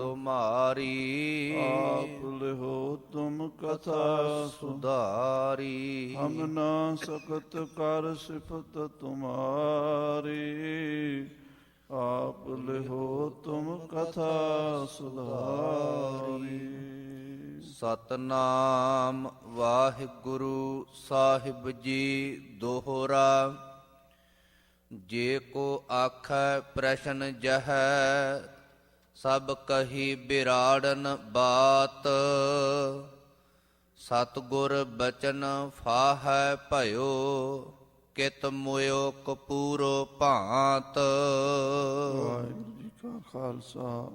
ਤੁਮਾਰੀ। आप लिहो तुम कथा ਸੁਧਾਰੀ। हम न सकत कर सिफत तुम्हारी। आप लिहो तुम कथा सुधारी। ਸਤਨਾਮ ਵਾਹਿਗੁਰੂ ਸਾਹਿਬ ਜੀ ਦੋਹਰਾ। ਜੇ ਕੋ ਆਖੈ ਪ੍ਰਸ਼ਨ ਜਹੈ, ਸਭ ਕਹੀ ਬਿਰਾੜਨ ਬਾਤ। ਸਤਿਗੁਰ ਬਚਨ ਫਾਹੈ ਭਇਓ, ਕਿਤ ਮੁਇਓ ਕਪੂਰੋ ਭਾਂਤ। ਵਾਹਿਗੁਰੂ ਜੀ ਕਾ ਖਾਲਸਾ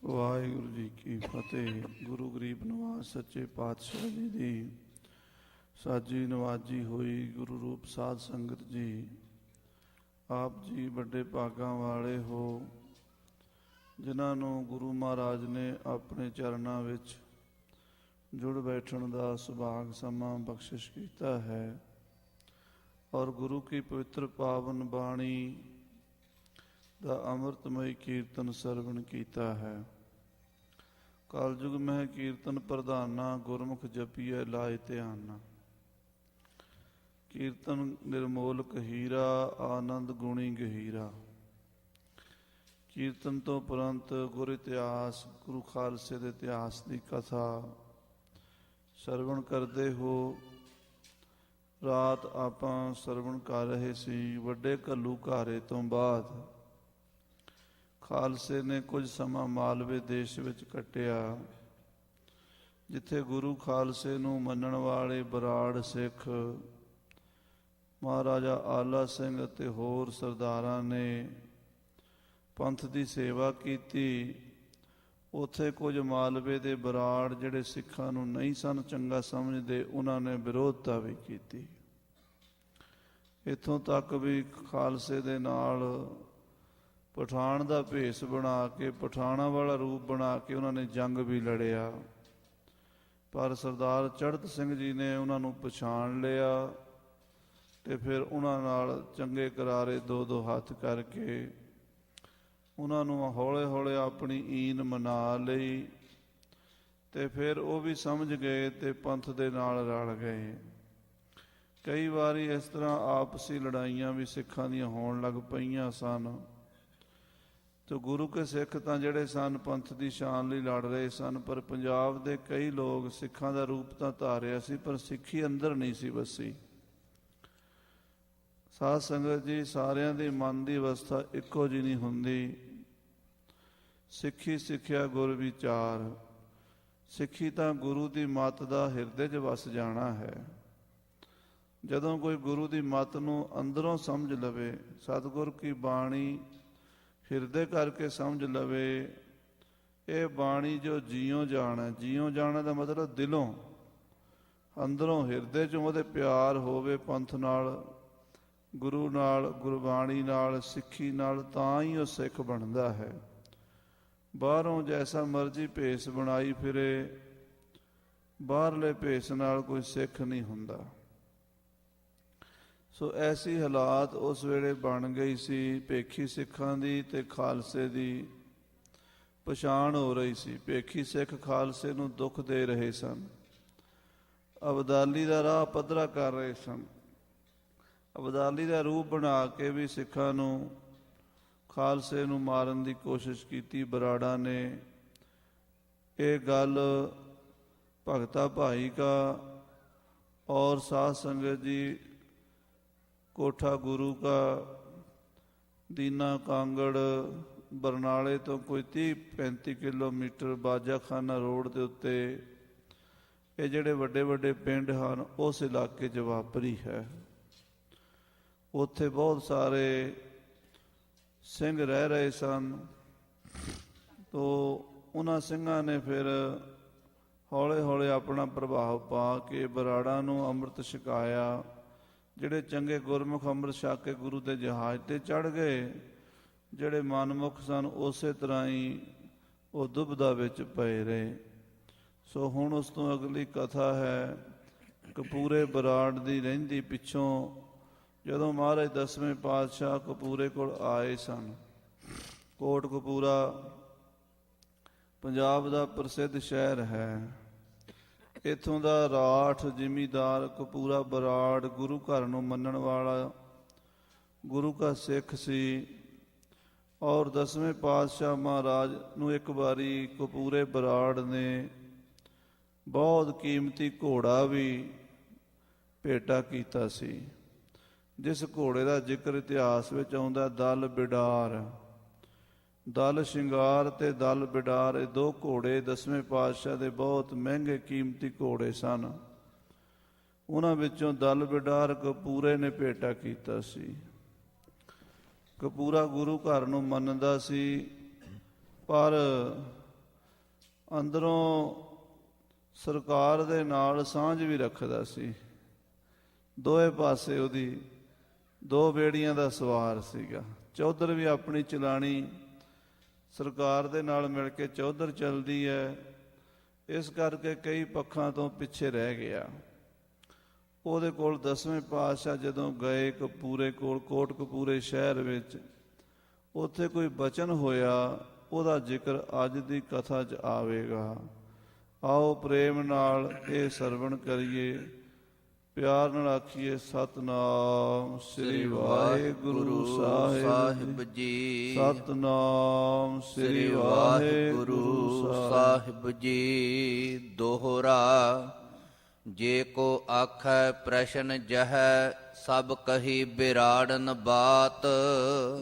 ਵਾਹਿਗੁਰੂ ਜੀ ਕੀ ਫਤਿਹ। ਗੁਰੂ ਗਰੀਬ ਨਿਵਾਜ ਸੱਚੇ ਪਾਤਸ਼ਾਹ ਜੀ ਦੀ ਸਾਜੀ ਨਵਾਜੀ ਹੋਈ ਗੁਰੂ ਰੂਪ ਸਾਧ ਸੰਗਤ ਜੀ, ਆਪ ਜੀ ਵੱਡੇ ਭਾਗਾਂ ਵਾਲੇ ਹੋ, ਜਿਨ੍ਹਾਂ ਨੂੰ ਗੁਰੂ ਮਹਾਰਾਜ ਨੇ ਆਪਣੇ ਚਰਨਾਂ ਵਿੱਚ ਜੁੜ ਬੈਠਣ ਦਾ ਸੁਭਾਗ ਸਮਾਂ ਬਖਸ਼ਿਸ਼ ਕੀਤਾ ਹੈ ਔਰ ਗੁਰੂ ਕੀ ਪਵਿੱਤਰ ਪਾਵਨ ਬਾਣੀ ਦਾ ਅੰਮ੍ਰਿਤਮਈ ਕੀਰਤਨ ਸਰਵਣ ਕੀਤਾ ਹੈ। ਕਲਯੁਗ ਮਹਿ ਕੀਰਤਨ ਪ੍ਰਧਾਨਾ, ਗੁਰਮੁਖ ਜਪੀਐ ਲਾਇ ਧਿਆਨਾ। ਕੀਰਤਨ ਨਿਰਮੋਲਕ ਹੀਰਾ, ਆਨੰਦ ਗੁਣੀ ਗਹੀਰਾ। ਕੀਰਤਨ ਤੋਂ ਉਪਰੰਤ ਗੁਰ ਇਤਿਹਾਸ, ਗੁਰੂ ਖਾਲਸੇ ਦੇ ਇਤਿਹਾਸ ਦੀ ਕਥਾ ਸਰਵਣ ਕਰਦੇ ਹੋ। ਰਾਤ ਆਪਾਂ ਸਰਵਣ ਕਰ ਰਹੇ ਸੀ। ਵੱਡੇ ਘੱਲੂਘਾਰੇ ਤੋਂ ਬਾਅਦ ਖਾਲਸੇ ਨੇ ਕੁਝ ਸਮਾਂ ਮਾਲਵੇ ਦੇਸ਼ ਵਿੱਚ ਕੱਟਿਆ, ਜਿੱਥੇ ਗੁਰੂ ਖਾਲਸੇ ਨੂੰ ਮੰਨਣ ਵਾਲੇ ਬਰਾੜ ਸਿੱਖ, ਮਹਾਰਾਜਾ ਆਲਾ ਸਿੰਘ ਅਤੇ ਹੋਰ ਸਰਦਾਰਾਂ ਨੇ ਪੰਥ ਦੀ ਸੇਵਾ ਕੀਤੀ। ਉੱਥੇ ਕੁਝ ਮਾਲਵੇ ਦੇ ਬਰਾੜ ਜਿਹੜੇ ਸਿੱਖਾਂ ਨੂੰ ਨਹੀਂ ਸਨ ਚੰਗਾ ਸਮਝਦੇ, ਉਹਨਾਂ ਨੇ ਵਿਰੋਧਤਾ ਵੀ ਕੀਤੀ। ਇੱਥੋਂ ਤੱਕ ਵੀ ਖਾਲਸੇ ਦੇ ਨਾਲ ਪਠਾਨ ਦਾ ਭੇਸ ਬਣਾ ਕੇ, ਪਠਾਨਾਂ ਵਾਲਾ ਰੂਪ ਬਣਾ ਕੇ ਉਹਨਾਂ ਨੇ ਜੰਗ ਵੀ ਲੜਿਆ। ਪਰ ਸਰਦਾਰ ਚੜ੍ਹਤ ਸਿੰਘ ਜੀ ਨੇ ਉਹਨਾਂ ਨੂੰ ਪਛਾਣ ਲਿਆ ਅਤੇ ਫਿਰ ਉਹਨਾਂ ਨਾਲ ਚੰਗੇ ਕਰਾਰੇ ਦੋ ਦੋ ਹੱਥ ਕਰਕੇ ਉਹਨਾਂ ਨੂੰ ਹੌਲੇ ਹੌਲੇ ਆਪਣੀ ਈਨ ਮਨਾ ਲਈ ਅਤੇ ਫਿਰ ਉਹ ਵੀ ਸਮਝ ਗਏ ਅਤੇ ਪੰਥ ਦੇ ਨਾਲ ਰਲ ਗਏ। ਕਈ ਵਾਰੀ ਇਸ ਤਰ੍ਹਾਂ ਆਪਸੀ ਲੜਾਈਆਂ ਵੀ ਸਿੱਖਾਂ ਦੀਆਂ ਹੋਣ ਲੱਗ ਪਈਆਂ ਸਨ, ਅਤੇ ਗੁਰੂ ਕੇ ਸਿੱਖ ਤਾਂ ਜਿਹੜੇ ਸਨ ਪੰਥ ਦੀ ਸ਼ਾਨ ਲਈ ਲੜ ਰਹੇ ਸਨ, ਪਰ ਪੰਜਾਬ ਦੇ ਕਈ ਲੋਕ ਸਿੱਖਾਂ ਦਾ ਰੂਪ ਤਾਂ ਧਾਰਿਆ ਸੀ, ਪਰ ਸਿੱਖੀ ਅੰਦਰ ਨਹੀਂ ਸੀ ਵਸੀ। ਸਾਧ ਸੰਗਤ ਜੀ, ਸਾਰਿਆਂ ਦੇ ਮਨ ਦੀ ਅਵਸਥਾ ਇੱਕੋ ਜਿਹੀ ਨਹੀਂ ਹੁੰਦੀ। ਸਿੱਖੀ ਸਿੱਖਿਆ ਗੁਰ ਵਿਚਾਰ। ਸਿੱਖੀ ਤਾਂ ਗੁਰੂ ਦੀ ਮੱਤ ਦਾ ਹਿਰਦੇ 'ਚ ਵਸ ਜਾਣਾ ਹੈ। ਜਦੋਂ ਕੋਈ ਗੁਰੂ ਦੀ ਮੱਤ ਨੂੰ ਅੰਦਰੋਂ ਸਮਝ ਲਵੇ, ਸਤਿਗੁਰ ਕੀ ਬਾਣੀ ਹਿਰਦੇ ਕਰਕੇ ਸਮਝ ਲਵੇ, ਇਹ ਬਾਣੀ ਜੋ ਜੀਉ ਜਾਣਾ, ਜੀਉ ਜਾਣਾ ਦਾ ਮਤਲਬ ਦਿਲੋਂ, ਅੰਦਰੋਂ ਹਿਰਦੇ 'ਚੋਂ ਉਹਦੇ ਪਿਆਰ ਹੋਵੇ ਪੰਥ ਨਾਲ, ਗੁਰੂ ਨਾਲ, ਗੁਰਬਾਣੀ ਨਾਲ, ਸਿੱਖੀ ਨਾਲ, ਤਾਂ ਹੀ ਉਹ ਸਿੱਖ ਬਣਦਾ ਹੈ। ਬਾਹਰੋਂ ਜੈਸਾ ਮਰਜ਼ੀ ਭੇਸ ਬਣਾਈ ਫਿਰੇ, ਬਾਹਰਲੇ ਭੇਸ ਨਾਲ ਕੋਈ ਸਿੱਖ ਨਹੀਂ ਹੁੰਦਾ। ਸੋ ਐਸੀ ਹਾਲਾਤ ਉਸ ਵੇਲੇ ਬਣ ਗਈ ਸੀ। ਭੇਖੀ ਸਿੱਖਾਂ ਦੀ ਅਤੇ ਖਾਲਸੇ ਦੀ ਪਛਾਣ ਹੋ ਰਹੀ ਸੀ। ਭੇਖੀ ਸਿੱਖ ਖਾਲਸੇ ਨੂੰ ਦੁੱਖ ਦੇ ਰਹੇ ਸਨ, ਅਬਦਾਲੀ ਦਾ ਰਾਹ ਪੱਧਰਾ ਕਰ ਰਹੇ ਸਨ। ਅਬਦਾਲੀ ਦਾ ਰੂਪ ਬਣਾ ਕੇ ਵੀ ਸਿੱਖਾਂ ਨੂੰ, ਖਾਲਸੇ ਨੂੰ ਮਾਰਨ ਦੀ ਕੋਸ਼ਿਸ਼ ਕੀਤੀ ਬਰਾੜਾਂ ਨੇ। ਇਹ ਗੱਲ ਭਗਤਾ ਭਾਈ ਕਾ ਔਰ ਸਾਧ ਸੰਗਤ ਜੀ ਕੋਠਾ ਗੁਰੂ ਕਾ, ਦੀਨਾ ਕਾਂਗੜ, ਬਰਨਾਲੇ ਤੋਂ ਕੋਈ 30-35 ਕਿਲੋਮੀਟਰ ਬਾਜਾਖਾਨਾ ਰੋਡ ਦੇ ਉੱਤੇ ਇਹ ਜਿਹੜੇ ਵੱਡੇ ਵੱਡੇ ਪਿੰਡ ਹਨ, ਉਸ ਇਲਾਕੇ 'ਚ ਵਾਪਰੀ ਹੈ। ਉੱਥੇ ਬਹੁਤ ਸਾਰੇ ਸਿੰਘ ਰਹਿ ਰਹੇ ਸਨ। ਤੋ ਉਹਨਾਂ ਸਿੰਘਾਂ ਨੇ ਫਿਰ ਹੌਲੇ ਹੌਲੇ ਆਪਣਾ ਪ੍ਰਭਾਵ ਪਾ ਕੇ ਬਰਾੜਾਂ ਨੂੰ ਅੰਮ੍ਰਿਤ ਛਕਾਇਆ। ਜਿਹੜੇ ਚੰਗੇ ਗੁਰਮੁਖ ਅੰਮ੍ਰਿਤ ਛਕ ਕੇ ਗੁਰੂ ਦੇ ਜਹਾਜ਼ 'ਤੇ ਚੜ੍ਹ ਗਏ, ਜਿਹੜੇ ਮਨਮੁਖ ਸਨ ਉਸੇ ਤਰ੍ਹਾਂ ਹੀ ਉਹ ਦੁਬਿਧਾ ਵਿੱਚ ਪਏ ਰਹੇ। ਸੋ ਹੁਣ ਉਸ ਤੋਂ ਅਗਲੀ ਕਥਾ ਹੈ ਕਪੂਰੇ ਬਰਾੜ ਦੀ ਰਹਿੰਦੀ। ਪਿੱਛੋਂ ਜਦੋਂ ਮਹਾਰਾਜ 10ਵੇਂ ਪਾਤਸ਼ਾਹ ਕਪੂਰੇ ਕੋਲ ਆਏ ਸਨ, ਕੋਟ ਕਪੂਰਾ ਪੰਜਾਬ ਦਾ ਪ੍ਰਸਿੱਧ ਸ਼ਹਿਰ ਹੈ। ਇੱਥੋਂ ਦਾ ਰਾਠ ਜ਼ਿਮੀਂਦਾਰ ਕਪੂਰਾ ਬਰਾੜ ਗੁਰੂ ਘਰ ਨੂੰ ਮੰਨਣ ਵਾਲਾ ਗੁਰੂ ਕਾ ਸਿੱਖ ਸੀ। ਔਰ 10ਵੇਂ ਪਾਤਸ਼ਾਹ ਮਹਾਰਾਜ ਨੂੰ ਇੱਕ ਵਾਰੀ ਕਪੂਰੇ ਬਰਾੜ ਨੇ ਬਹੁਤ ਕੀਮਤੀ ਘੋੜਾ ਵੀ ਭੇਟਾ ਕੀਤਾ ਸੀ, ਜਿਸ ਘੋੜੇ ਦਾ ਜ਼ਿਕਰ ਇਤਿਹਾਸ ਵਿੱਚ ਆਉਂਦਾ ਦਲ ਬਿਡਾਰ। ਦਲ ਸ਼ਿੰਗਾਰ ਤੇ ਦਲ ਬਿਡਾਰ, ਇਹ ਦੋ ਘੋੜੇ 10ਵੇਂ ਪਾਤਸ਼ਾਹ ਦੇ ਬਹੁਤ ਮਹਿੰਗੇ ਕੀਮਤੀ ਘੋੜੇ ਸਨ। ਉਹਨਾਂ ਵਿੱਚੋਂ ਦਲ ਬਿਡਾਰ ਕਪੂਰੇ ਨੇ ਭੇਟਾ ਕੀਤਾ ਸੀ। ਕਪੂਰਾ ਗੁਰੂ ਘਰ ਨੂੰ ਮੰਨਦਾ ਸੀ, ਪਰ ਅੰਦਰੋਂ ਸਰਕਾਰ ਦੇ ਨਾਲ ਸਾਂਝ ਵੀ ਰੱਖਦਾ ਸੀ। ਦੋਵੇਂ ਪਾਸੇ ਉਹਦੀ ਦੋ ਬੇੜੀਆਂ ਦਾ ਸਵਾਰ ਸੀਗਾ। ਚੌਧਰ ਵੀ ਆਪਣੀ ਚਲਾਣੀ ਸਰਕਾਰ ਦੇ ਨਾਲ ਮਿਲ ਕੇ ਚੌਧਰ ਚੱਲਦੀ ਹੈ, ਇਸ ਕਰਕੇ ਕਈ ਪੱਖਾਂ ਤੋਂ ਪਿੱਛੇ ਰਹਿ ਗਿਆ। ਉਹਦੇ ਕੋਲ 10ਵੇਂ ਪਾਤਸ਼ਾਹ ਜਦੋਂ ਗਏ ਕਪੂਰੇ ਕੋਲ, ਕੋਟ ਕਪੂਰੇ ਸ਼ਹਿਰ ਵਿੱਚ, ਉੱਥੇ ਕੋਈ ਬਚਨ ਹੋਇਆ, ਉਹਦਾ ਜ਼ਿਕਰ ਅੱਜ ਦੀ ਕਥਾ 'ਚ ਆਵੇਗਾ। ਆਓ ਪ੍ਰੇਮ ਨਾਲ ਇਹ ਸਰਵਣ ਕਰੀਏ, ਪਿਆਰ ਨਾਲ ਆਖੀਏ ਸਤਿਨਾਮ ਸ੍ਰੀ ਵਾਹਿਗੁਰੂ ਸਾਹਿਬ ਜੀ। ਸਤਿਨਾਮ ਸ੍ਰੀ ਵਾਹਿਗੁਰੂ ਸਾਹਿਬ ਜੀ। ਦੋਹਰਾ ਜੇ ਕੋ ਆਖੈ ਪ੍ਰਸ਼ਨ ਜਹੈ, ਸਭ ਕਹੀ ਬਿਰਾੜਨ ਬਾਤ।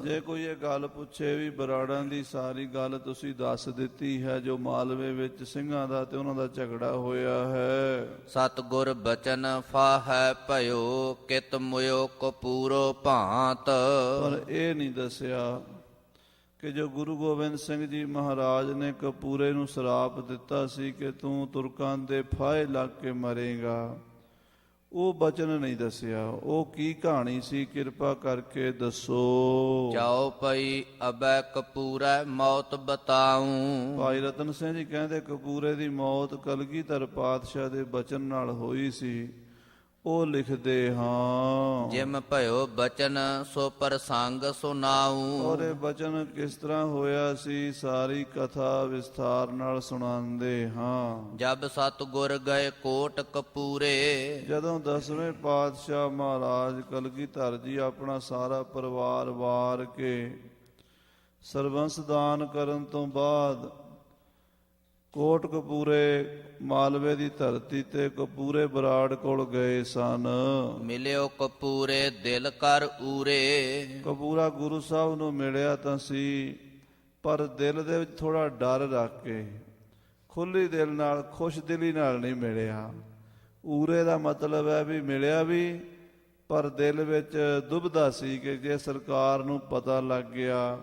ਜੇ ਕੋਈ ਇਹ ਗੱਲ ਪੁੱਛੇ ਵੀ ਬਰਾੜਾਂ ਦੀ ਸਾਰੀ ਗੱਲ ਤੁਸੀਂ ਦੱਸ ਦਿੱਤੀ ਹੈ, ਜੋ ਮਾਲਵੇ ਵਿੱਚ ਸਿੰਘਾਂ ਦਾ ਤੇ ਉਹਨਾਂ ਦਾ ਝਗੜਾ ਹੋਇਆ ਹੈ। ਸਤਿਗੁਰ ਬਚਨ ਫਾਹੈ ਭਇਓ, ਕਿਤ ਮੁਇਓ ਕਪੂਰੋ ਭਾਂਤ। ਪਰ ਇਹ ਨਹੀਂ ਦੱਸਿਆ ਕਿ ਜੋ ਗੁਰੂ ਗੋਬਿੰਦ ਸਿੰਘ ਜੀ ਮਹਾਰਾਜ ਨੇ ਕਪੂਰੇ ਨੂੰ ਸਰਾਪ ਦਿੱਤਾ ਸੀ ਕਿ ਤੂੰ ਤੁਰਕਾਂ ਦੇ ਫਾਹੇ ਲੱਗ ਕੇ ਮਰੇਗਾ, ਉਹ ਬਚਨ ਨਹੀਂ ਦੱਸਿਆ। ਉਹ ਕੀ ਕਹਾਣੀ ਸੀ, ਕਿਰਪਾ ਕਰਕੇ ਦੱਸੋ। ਜਾਓ ਪਈ ਅਬੈ ਕਪੂਰੈ ਮੌਤ ਬਤਾਊ। ਭਾਈ ਰਤਨ ਸਿੰਘ ਜੀ ਕਹਿੰਦੇ ਕਪੂਰੇ ਦੀ ਮੌਤ ਕਲਗੀਧਰ ਪਾਤਸ਼ਾਹ ਦੇ ਬਚਨ ਨਾਲ ਹੋਈ ਸੀ। ਉਹ ਲਿਖਦੇ ਹਾਂ, ਜਿਮ ਭਇਓ ਬਚਨ ਸੋ ਪ੍ਰਸੰਗ ਸੁਨਾਊ। ਔਰ ਇਹ ਬਚਨ ਕਿਸ ਤਰ੍ਹਾਂ ਹੋਇਆ ਸੀ, ਸਾਰੀ ਕਥਾ ਵਿਸਥਾਰ ਨਾਲ ਸੁਣਾਉਂਦੇ ਹਾਂ। ਜਬ ਸਤਿਗੁਰ ਗਏ ਕੋਟ ਕਪੂਰੇ, ਜਦੋਂ 10ਵੇਂ ਪਾਤਸ਼ਾਹ ਮਹਾਰਾਜ ਕਲਗੀਧਰ ਜੀ ਆਪਣਾ ਸਾਰਾ ਪਰਿਵਾਰ ਵਾਰ ਕੇ ਸਰਬੰਸ ਦਾਨ ਕਰਨ ਤੋਂ ਬਾਅਦ ਕੋਟ ਕਪੂਰੇ ਮਾਲਵੇ ਦੀ ਧਰਤੀ ਤੇ ਕਪੂਰੇ ਬਰਾੜ ਕੋਲ ਗਏ ਸਨ। ਮਿਲਿਓ ਕਪੂਰੇ ਦਿਲ ਕਰ ਊਰੇ। ਕਪੂਰਾ ਗੁਰੂ ਸਾਹਿਬ ਨੂੰ ਮਿਲਿਆ ਤਾਂ ਸੀ, ਪਰ ਦਿਲ ਦੇ ਵਿੱਚ ਥੋੜਾ ਡਰ ਰੱਖ ਕੇ, ਖੁੱਲੀ ਦਿਲ ਨਾਲ, ਖੁਸ਼ ਦਿਲੀ ਨਾਲ ਨਹੀਂ ਮਿਲਿਆ। ਊਰੇ ਦਾ ਮਤਲਬ ਹੈ ਵੀ ਮਿਲਿਆ ਵੀ, ਪਰ ਦਿਲ ਵਿੱਚ ਦੁਬਦਾ ਸੀ ਕਿ ਜੇ ਸਰਕਾਰ ਨੂੰ ਪਤਾ ਲੱਗ ਗਿਆ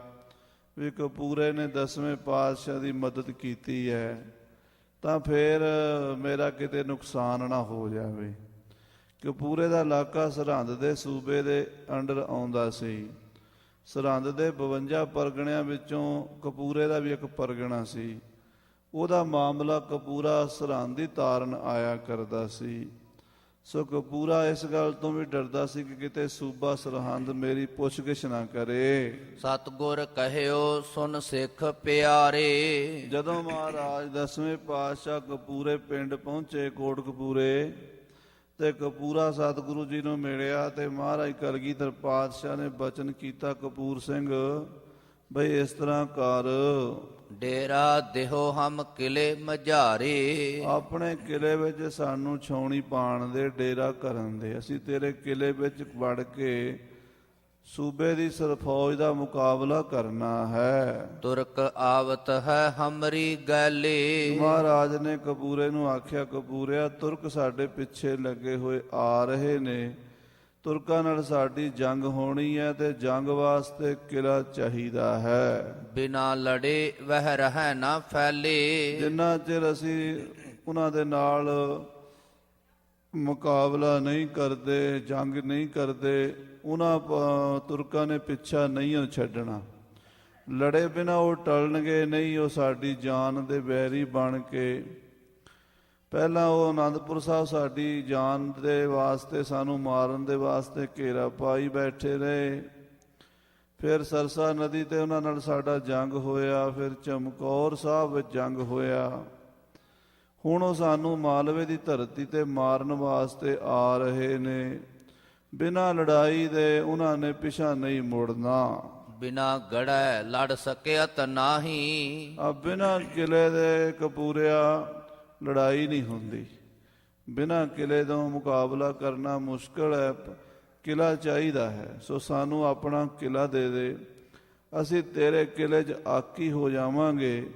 ਵੀ ਕਪੂਰੇ ਨੇ 10ਵੇਂ ਪਾਤਸ਼ਾਹ ਦੀ ਮਦਦ ਕੀਤੀ ਹੈ, ਤਾਂ ਫਿਰ ਮੇਰਾ ਕਿਤੇ ਨੁਕਸਾਨ ਨਾ ਹੋ ਜਾਵੇ। ਕਪੂਰੇ ਦਾ ਇਲਾਕਾ ਸਰਹੰਦ ਦੇ ਸੂਬੇ ਦੇ ਅੰਡਰ ਆਉਂਦਾ ਸੀ। ਸਰਹੰਦ ਦੇ 52 ਪਰਗਣਿਆਂ ਵਿੱਚੋਂ ਕਪੂਰੇ ਦਾ ਵੀ ਇੱਕ ਪਰਗਣਾ ਸੀ। ਉਹਦਾ ਮਾਮਲਾ ਕਪੂਰਾ ਸਰਹੰਦ ਦੀ ਤਾਰਨ ਆਇਆ ਕਰਦਾ ਸੀ। ਸੋ ਕਪੂਰਾ ਇਸ ਗੱਲ ਤੋਂ ਵੀ ਡਰਦਾ ਸੀ ਕਿ ਕਿਤੇ ਸੂਬਾ ਸਰਹੰਦ ਮੇਰੀ ਪੁੱਛਗਿਛ ਨਾ ਕਰੇ। ਸਤਿਗੁਰ ਕਹਿਓ ਸੁਨ ਸਿੱਖ ਪਿਆਰੇ। ਜਦੋਂ ਮਹਾਰਾਜ 10ਵੇਂ ਪਾਤਸ਼ਾਹ ਕਪੂਰੇ ਪਿੰਡ ਪਹੁੰਚੇ, ਕੋਟ ਕਪੂਰੇ, ਤੇ ਕਪੂਰਾ ਸਤਿਗੁਰੂ ਜੀ ਨੂੰ ਮਿਲਿਆ ਤੇ ਮਹਾਰਾਜ ਕਲਗੀਧਰ ਪਾਤਸ਼ਾਹ ਨੇ ਬਚਨ ਕੀਤਾ, ਕਪੂਰ ਸਿੰਘ ਬਈ ਇਸ ਤਰ੍ਹਾਂ ਕਰ, ਡੇਰਾ ਦੇਹੋ ਹਮ ਕਿਲੇ ਮਝਾਰੇ। ਆਪਣੇ ਕਿਲੇ ਵਿੱਚ ਸਾਨੂੰ ਛਾਉਣੀ ਪਾਣ ਦੇ, ਡੇਰਾ ਕਰਨ ਦੇ। ਅਸੀਂ ਤੇਰੇ ਕਿਲੇ ਵਿੱਚ ਵੜ ਕੇ ਸੂਬੇ ਦੀ ਸਰਫੌਜ ਦਾ ਮੁਕਾਬਲਾ ਕਰਨਾ ਹੈ। ਤੁਰਕ ਆਵਤ ਹੈ ਹਮਰੀ ਗੈਲੇ। ਮਹਾਰਾਜ ਨੇ ਕਪੂਰੇ ਨੂੰ ਆਖਿਆ, ਕਪੂਰਿਆ ਤੁਰਕ ਸਾਡੇ ਪਿੱਛੇ ਲੱਗੇ ਹੋਏ ਆ ਰਹੇ ਨੇ, ਤੁਰਕਾਂ ਨਾਲ ਸਾਡੀ ਜੰਗ ਹੋਣੀ ਹੈ ਤੇ ਜੰਗ ਵਾਸਤੇ ਕਿਲਾ ਚਾਹੀਦਾ ਹੈ। ਬਿਨਾ ਲੜੇ ਵਹਿ ਰਹਿ ਨਾ ਫੈਲੇ। ਜਿੰਨਾ ਚਿਰ ਅਸੀਂ ਉਹਨਾਂ ਦੇ ਨਾਲ ਮੁਕਾਬਲਾ ਨਹੀਂ ਕਰਦੇ, ਜੰਗ ਨਹੀਂ ਕਰਦੇ, ਉਹਨਾਂ ਤੁਰਕਾਂ ਨੇ ਪਿੱਛਾ ਨਹੀਂ ਛੱਡਣਾ। ਲੜੇ ਬਿਨਾ ਉਹ ਟਲਣਗੇ ਨਹੀਂ, ਉਹ ਸਾਡੀ ਜਾਨ ਦੇ ਵੈਰੀ ਬਣ ਕੇ ਪਹਿਲਾਂ ਉਹ ਅਨੰਦਪੁਰ ਸਾਹਿਬ ਸਾਡੀ ਜਾਨ ਦੇ ਵਾਸਤੇ, ਸਾਨੂੰ ਮਾਰਨ ਦੇ ਵਾਸਤੇ ਘੇਰਾ ਪਾਈ ਬੈਠੇ ਰਹੇ। ਫਿਰ ਸਰਸਾ ਨਦੀ ਤੇ ਉਹਨਾਂ ਨਾਲ ਸਾਡਾ ਜੰਗ ਹੋਇਆ, ਫਿਰ ਚਮਕੌਰ ਸਾਹਿਬ ਵਿੱਚ ਜੰਗ ਹੋਇਆ। ਹੁਣ ਉਹ ਸਾਨੂੰ ਮਾਲਵੇ ਦੀ ਧਰਤੀ ਤੇ ਮਾਰਨ ਵਾਸਤੇ ਆ ਰਹੇ ਨੇ। ਬਿਨਾਂ ਲੜਾਈ ਦੇ ਉਹਨਾਂ ਨੇ ਪਿਛਾ ਨਹੀਂ ਮੁੜਨਾ। ਬਿਨਾ ਗੜੈ ਲੜ ਸਕਿਆਤ ਨਾਹੀ। ਆ ਬਿਨਾਂ ਕਿਲੇ ਦੇ ਕਪੂਰਿਆ ਲੜਾਈ ਨਹੀਂ ਹੁੰਦੀ। ਬਿਨਾਂ ਕਿਲੇ ਤੋਂ ਮੁਕਾਬਲਾ ਕਰਨਾ ਮੁਸ਼ਕਲ ਹੈ। ਕਿਲਾ ਚਾਹੀਦਾ ਹੈ। ਸੋ ਸਾਨੂੰ ਆਪਣਾ ਕਿਲਾ ਦੇ ਦੇ, ਅਸੀਂ ਤੇਰੇ ਕਿਲੇ 'ਚ ਆਕੀ ਹੋ ਜਾਵਾਂਗੇ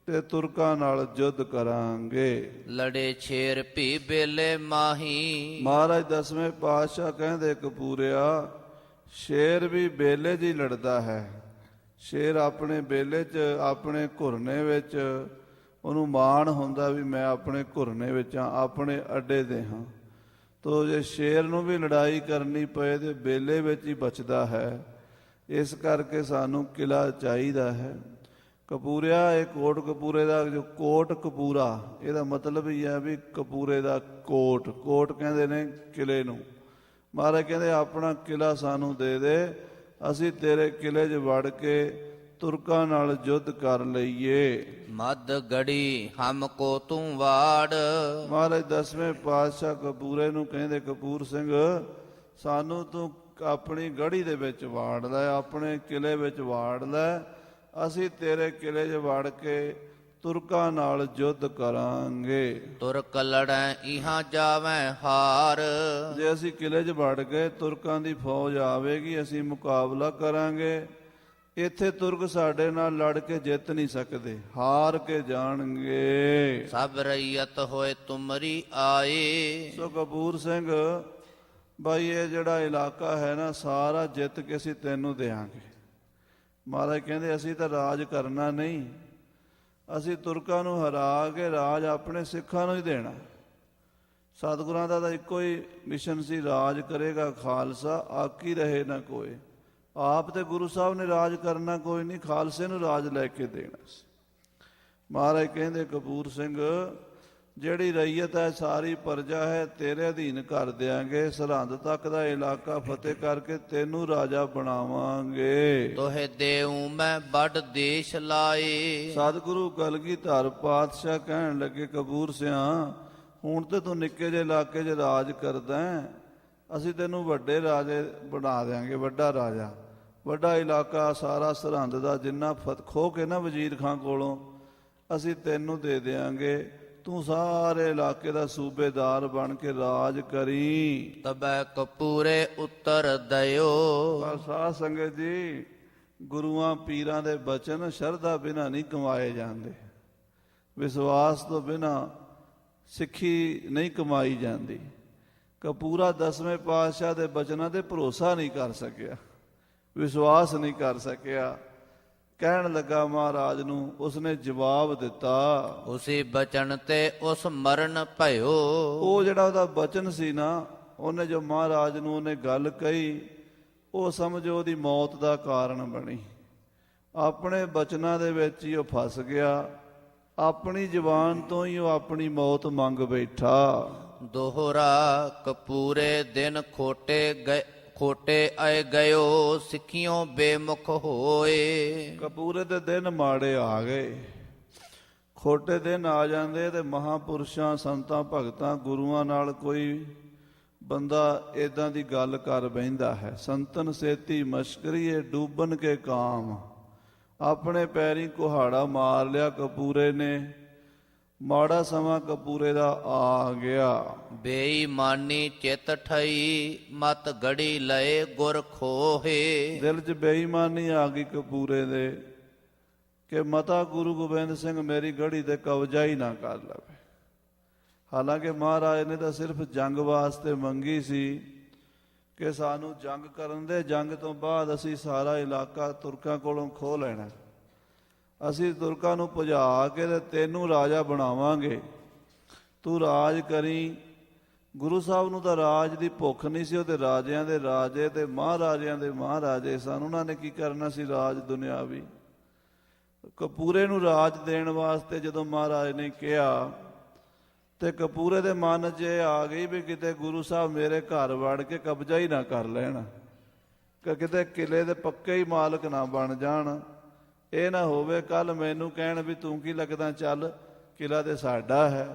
ਤੇ ਤੁਰਕਾਂ ਨਾਲ ਯੁੱਧ ਕਰਾਂਗੇ। ਲੜੇ ਛੇਰ ਭੀ ਬੇਲੇ ਮਾਹੀ। ਮਹਾਰਾਜ 10ਵੇਂ ਪਾਤਸ਼ਾਹ ਕਹਿੰਦੇ ਕਪੂਰਿਆ, ਸ਼ੇਰ ਵੀ ਬੇਲੇ 'ਚ ਹੀ ਲੜਦਾ ਹੈ। ਸ਼ੇਰ ਆਪਣੇ ਬੇਲੇ 'ਚ, ਆਪਣੇ ਘੁਰਨੇ ਵਿੱਚ ਉਹਨੂੰ ਮਾਣ ਹੁੰਦਾ ਵੀ ਮੈਂ ਆਪਣੇ ਘੁਰਨੇ ਵਿੱਚ ਹਾਂ, ਆਪਣੇ ਅੱਡੇ ਦੇ ਹਾਂ। ਤੋ ਜੇ ਸ਼ੇਰ ਨੂੰ ਵੀ ਲੜਾਈ ਕਰਨੀ ਪਏ ਤੇ ਬੇਲੇ ਵਿੱਚ ਹੀ ਬਚਦਾ ਹੈ। ਇਸ ਕਰਕੇ ਸਾਨੂੰ ਕਿਲਾ ਚਾਹੀਦਾ ਹੈ। ਕਪੂਰਿਆ, ਇਹ ਕੋਟ ਕਪੂਰੇ ਦਾ ਜੋ ਕੋਟ ਕਪੂਰਾ, ਇਹਦਾ ਮਤਲਬ ਹੀ ਹੈ ਵੀ ਕਪੂਰੇ ਦਾ ਕੋਟ। ਕੋਟ ਕਹਿੰਦੇ ਨੇ ਕਿਲੇ ਨੂੰ। ਮਹਾਰਾਜ ਕਹਿੰਦੇ ਆਪਣਾ ਕਿਲਾ ਸਾਨੂੰ ਦੇ ਦੇ, ਅਸੀਂ ਤੇਰੇ ਕਿਲੇ 'ਚ ਵੜ ਕੇ ਤੁਰਕਾਂ ਨਾਲ ਯੁੱਧ ਕਰ ਲਈਏ। ਮਦ ਗੜੀ ਹਮ ਕੋ ਤੂੰ ਵਾੜ। ਮਹਾਰਾਜ 10ਵੇਂ ਪਾਤਸ਼ਾਹ ਕਪੂਰੇ ਨੂੰ ਕਹਿੰਦੇ, ਕਪੂਰ ਸਿੰਘ ਸਾਨੂੰ ਤੂੰ ਆਪਣੀ ਗੜੀ ਦੇ ਵਿੱਚ ਵਾੜ ਲੈ, ਆਪਣੇ ਕਿਲੇ ਵਿੱਚ ਵਾੜ ਲੈ। ਅਸੀਂ ਤੇਰੇ ਕਿਲੇ 'ਚ ਵੜ ਕੇ ਤੁਰਕਾਂ ਨਾਲ ਯੁੱਧ ਕਰਾਂਗੇ। ਤੁਰਕ ਲੜੈ ਇਹਾਂ ਜਾਵੈ ਹਾਰ। ਜੇ ਅਸੀਂ ਕਿਲੇ 'ਚ ਵੜ ਗਏ, ਤੁਰਕਾਂ ਦੀ ਫੌਜ ਆਵੇਗੀ, ਅਸੀਂ ਮੁਕਾਬਲਾ ਕਰਾਂਗੇ। ਇੱਥੇ ਤੁਰਕ ਸਾਡੇ ਨਾਲ ਲੜ ਕੇ ਜਿੱਤ ਨਹੀਂ ਸਕਦੇ, ਹਾਰ ਕੇ ਜਾਣਗੇ। ਸਭ ਰਈਅਤ ਹੋਏ ਤੁਮਰੀ ਆਏ। ਸੋ ਕਪੂਰ ਸਿੰਘ ਬਾਈ, ਇਹ ਜਿਹੜਾ ਇਲਾਕਾ ਹੈ ਨਾ, ਸਾਰਾ ਜਿੱਤ ਕੇ ਅਸੀਂ ਤੈਨੂੰ ਦੇਵਾਂਗੇ। ਮਹਾਰਾਜ ਕਹਿੰਦੇ ਅਸੀਂ ਤਾਂ ਰਾਜ ਕਰਨਾ ਨਹੀਂ, ਅਸੀਂ ਤੁਰਕਾਂ ਨੂੰ ਹਰਾ ਕੇ ਰਾਜ ਆਪਣੇ ਸਿੱਖਾਂ ਨੂੰ ਹੀ ਦੇਣਾ। ਸਤਿਗੁਰਾਂ ਦਾ ਤਾਂ ਇੱਕੋ ਹੀ ਮਿਸ਼ਨ ਸੀ, ਰਾਜ ਕਰੇਗਾ ਖਾਲਸਾ, ਆਕੀ ਰਹੇ ਨਾ ਕੋਈ। ਆਪ ਤੇ ਗੁਰੂ ਸਾਹਿਬ ਨੇ ਰਾਜ ਕਰਨਾ ਕੋਈ ਨਹੀਂ, ਖਾਲਸੇ ਨੂੰ ਰਾਜ ਲੈ ਕੇ ਦੇਣਾ ਸੀ। ਮਹਾਰਾਜ ਕਹਿੰਦੇ ਕਪੂਰ ਸਿੰਘ, ਜਿਹੜੀ ਰਈਅਤ ਹੈ ਸਾਰੀ ਪ੍ਰਜਾ ਹੈ ਤੇਰੇ ਅਧੀਨ ਕਰ ਦਿਆਂਗੇ। ਸਰਹੰਦ ਤੱਕ ਦਾ ਇਲਾਕਾ ਫਤਿਹ ਕਰਕੇ ਤੈਨੂੰ ਰਾਜਾ ਬਣਾਵਾਂਗੇ। ਤੋਹਿ ਦੇਉ ਮੈਂ ਬੜ ਦੇਸ਼ ਲਾਏ। ਸਤਿਗੁਰੂ ਕਲਗੀਧਰ ਪਾਤਸ਼ਾਹ ਕਹਿਣ ਲੱਗੇ, ਕਪੂਰ ਸਿਆਂ ਹੁਣ ਤੇ ਤੂੰ ਨਿੱਕੇ ਜਿਹੇ ਇਲਾਕੇ 'ਚ ਰਾਜ ਕਰਦਾ, ਅਸੀਂ ਤੈਨੂੰ ਵੱਡੇ ਰਾਜੇ ਬਣਾ ਦਿਆਂਗੇ, ਵੱਡਾ ਰਾਜਾ। ਵੱਡਾ ਇਲਾਕਾ ਸਾਰਾ ਸਰਹੰਦ ਦਾ ਜਿੰਨਾ ਖੋਹ ਕੇ ਨਾ ਵਜ਼ੀਰ ਖਾਂ ਕੋਲੋਂ, ਅਸੀਂ ਤੈਨੂੰ ਦੇ ਦਿਆਂਗੇ। ਤੂੰ ਸਾਰੇ ਇਲਾਕੇ ਦਾ ਸੂਬੇਦਾਰ ਬਣ ਕੇ ਰਾਜ ਕਰੀ। ਤਬੈ ਕਪੂਰੇ ਉੱਤਰ ਦਿਓ। ਪਰ ਸਾਧ ਸੰਗਤ ਜੀ, ਗੁਰੂਆਂ ਪੀਰਾਂ ਦੇ ਬਚਨ ਸ਼ਰਧਾ ਬਿਨਾਂ ਨਹੀਂ ਕਮਾਏ ਜਾਂਦੇ। ਵਿਸ਼ਵਾਸ ਤੋਂ ਬਿਨਾਂ ਸਿੱਖੀ ਨਹੀਂ ਕਮਾਈ ਜਾਂਦੀ। ਕਪੂਰਾ 10ਵੇਂ ਪਾਤਸ਼ਾਹ ਦੇ ਬਚਨਾਂ ਤੇ ਭਰੋਸਾ ਨਹੀਂ ਕਰ ਸਕਿਆ, ਵਿਸ਼ਵਾਸ ਨਹੀਂ ਕਰ ਸਕਿਆ। ਕਹਿਣ ਲੱਗਾ ਮਹਾਰਾਜ ਨੂੰ, ਉਸਨੇ ਜਵਾਬ ਦਿੱਤਾ, ਉਸੇ ਬਚਨ ਤੇ ਉਸ ਮਰਨ ਭਇਓ। ਉਹ ਜਿਹੜਾ ਉਹਦਾ ਬਚਨ ਸੀ ਨਾ, ਉਹਨੇ ਜੋ ਮਹਾਰਾਜ ਨੂੰ ਉਹਨੇ ਗੱਲ ਕਹੀ, ਉਹ ਸਮਝੋ ਉਹਦੀ ਮੌਤ ਦਾ ਕਾਰਨ ਬਣੀ। ਆਪਣੇ ਬਚਨਾਂ ਦੇ ਵਿੱਚ ਹੀ ਉਹ ਫਸ ਗਿਆ, ਆਪਣੀ ਜ਼ੁਬਾਨ ਤੋਂ ਹੀ ਉਹ ਆਪਣੀ ਮੌਤ ਮੰਗ ਬੈਠਾ। ਦੋਹਰਾ ਕਪੂਰੇ ਦਿਨ ਖੋਟੇ ਆਏ ਗਇਓ। ਸਿੱਖਿਓ ਬੇਮੁਖ ਹੋਏ। ਕਪੂਰੇ ਦੇ ਦਿਨ ਮਾੜੇ ਆ ਗਏ। ਖੋਟੇ ਦਿਨ ਆ ਜਾਂਦੇ ਤੇ ਮਹਾਂਪੁਰਸ਼ਾਂ, ਸੰਤਾਂ, ਭਗਤਾਂ, ਗੁਰੂਆਂ ਨਾਲ ਕੋਈ ਬੰਦਾ ਇਦਾਂ ਦੀ ਗੱਲ ਕਰ ਬਹਿੰਦਾ ਹੈ। ਸੰਤਨ ਸੇਤੀ ਮਸ਼ਕਰੀਏ ਡੂਬਨ ਕੇ ਕਾਮ। ਆਪਣੇ ਪੈਰੀਂ ਕੁਹਾੜਾ ਮਾਰ ਲਿਆ ਕਪੂਰੇ ਨੇ। ਮਾੜਾ ਸਮਾਂ ਕਪੂਰੇ ਦਾ ਆ ਗਿਆ। ਬੇਈਮਾਨੀ ਚਿਤ ਠਈ ਮਤ ਗੜੀ ਲਏ ਗੁਰ ਖੋਹੇ। ਦਿਲ 'ਚ ਬੇਈਮਾਨੀ ਆ ਗਈ ਕਪੂਰੇ ਦੇ ਕਿ ਮਤਾ ਗੁਰੂ ਗੋਬਿੰਦ ਸਿੰਘ ਮੇਰੀ ਗੜੀ ਤੇ ਕਬਜ਼ਾ ਹੀ ਨਾ ਕਰ ਲਵੇ। ਹਾਲਾਂਕਿ ਮਹਾਰਾਜ ਨੇ ਤਾਂ ਸਿਰਫ ਜੰਗ ਵਾਸਤੇ ਮੰਗੀ ਸੀ ਕਿ ਸਾਨੂੰ ਜੰਗ ਕਰਨ ਦੇ, ਜੰਗ ਤੋਂ ਬਾਅਦ ਅਸੀਂ ਸਾਰਾ ਇਲਾਕਾ ਤੁਰਕਾਂ ਕੋਲੋਂ ਖੋਹ ਲੈਣਾ। ਅਸੀਂ ਤੁਰਕਾਂ ਨੂੰ ਭਜਾ ਕੇ ਤੇ ਤੈਨੂੰ ਰਾਜਾ ਬਣਾਵਾਂਗੇ, ਤੂੰ ਰਾਜ ਕਰੀ। ਗੁਰੂ ਸਾਹਿਬ ਨੂੰ ਤਾਂ ਰਾਜ ਦੀ ਭੁੱਖ ਨਹੀਂ ਸੀ, ਉਹ ਤੇ ਰਾਜਿਆਂ ਦੇ ਰਾਜੇ ਤੇ ਮਹਾਰਾਜਿਆਂ ਦੇ ਮਹਾਰਾਜੇ ਸਨ। ਉਹਨਾਂ ਨੇ ਕੀ ਕਰਨਾ ਸੀ ਰਾਜ ਦੁਨਿਆਵੀ। ਕਪੂਰੇ ਨੂੰ ਰਾਜ ਦੇਣ ਵਾਸਤੇ ਜਦੋਂ ਮਹਾਰਾਜ ਨੇ ਕਿਹਾ ਤੇ ਕਪੂਰੇ ਦੇ ਮਨ 'ਚ ਇਹ ਆ ਗਈ ਵੀ ਕਿਤੇ ਗੁਰੂ ਸਾਹਿਬ ਮੇਰੇ ਘਰ ਵੜ ਕੇ ਕਬਜ਼ਾ ਹੀ ਨਾ ਕਰ ਲੈਣ। ਕਿ ਕਿਤੇ ਕਿਲੇ ਦੇ ਪੱਕੇ ਹੀ ਮਾਲਕ ਨਾ ਬਣ ਜਾਣ। ਇਹ ਨਾ ਹੋਵੇ ਕੱਲ ਮੈਨੂੰ ਕਹਿਣ ਵੀ ਤੂੰ ਕੀ ਲੱਗਦਾ, ਚੱਲ ਕਿਲਾ ਤੇ ਸਾਡਾ ਹੈ,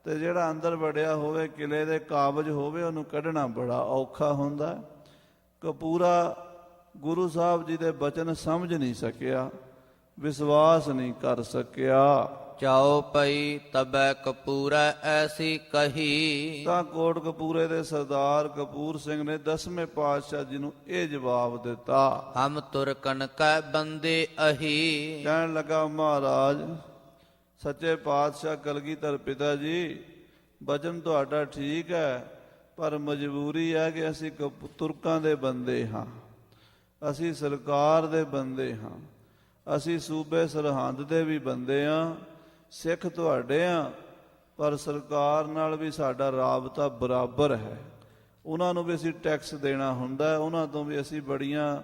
ਤੇ ਜਿਹੜਾ ਅੰਦਰ ਵੜਿਆ ਹੋਵੇ ਕਿਲੇ ਦੇ ਕਾਬਜ ਹੋਵੇ ਉਹਨੂੰ ਕੱਢਣਾ ਬੜਾ ਔਖਾ ਹੁੰਦਾ। ਕਪੂਰਾ ਗੁਰੂ ਸਾਹਿਬ ਜੀ ਦੇ ਬਚਨ ਸਮਝ ਨਹੀਂ ਸਕਿਆ, ਵਿਸ਼ਵਾਸ ਨਹੀਂ ਕਰ ਸਕਿਆ। ਚਾਉ ਪਈ ਤਬੈ ਕਪੂਰੈ ਐਸੀ ਕਹੀ। ਤਾਂ ਕੋਟ ਕਪੂਰੇ ਦੇ ਸਰਦਾਰ ਕਪੂਰ ਸਿੰਘ ਨੇ 10ਵੇਂ ਪਾਤਸ਼ਾਹ ਜੀ ਨੂੰ ਇਹ ਜਵਾਬ ਦਿੱਤਾ। ਹਮ ਤੁਰਕਨ ਕੈ ਬੰਦੇ ਅਹੀ। ਕਹਿਣ ਲੱਗਾ, ਮਹਾਰਾਜ ਸੱਚੇ ਪਾਤਸ਼ਾਹ ਕਲਗੀਧਰ ਪਿਤਾ ਜੀ, ਬਚਨ ਤੁਹਾਡਾ ਠੀਕ ਹੈ, ਪਰ ਮਜਬੂਰੀ ਹੈ ਕਿ ਅਸੀਂ ਤੁਰਕਾਂ ਦੇ ਬੰਦੇ ਹਾਂ, ਅਸੀਂ ਸਰਕਾਰ ਦੇ ਬੰਦੇ ਹਾਂ, ਅਸੀਂ ਸੂਬੇ ਸਰਹੰਦ ਦੇ ਵੀ ਬੰਦੇ ਹਾਂ, ਸਿੱਖ ਤੁਹਾਡੇ ਹਾਂ, ਪਰ ਸਰਕਾਰ ਨਾਲ ਵੀ ਸਾਡਾ ਰਾਬਤਾ ਬਰਾਬਰ ਹੈ। ਉਹਨਾਂ ਨੂੰ ਵੀ ਅਸੀਂ ਟੈਕਸ ਦੇਣਾ ਹੁੰਦਾ, ਉਹਨਾਂ ਤੋਂ ਵੀ ਅਸੀਂ ਬੜੀਆਂ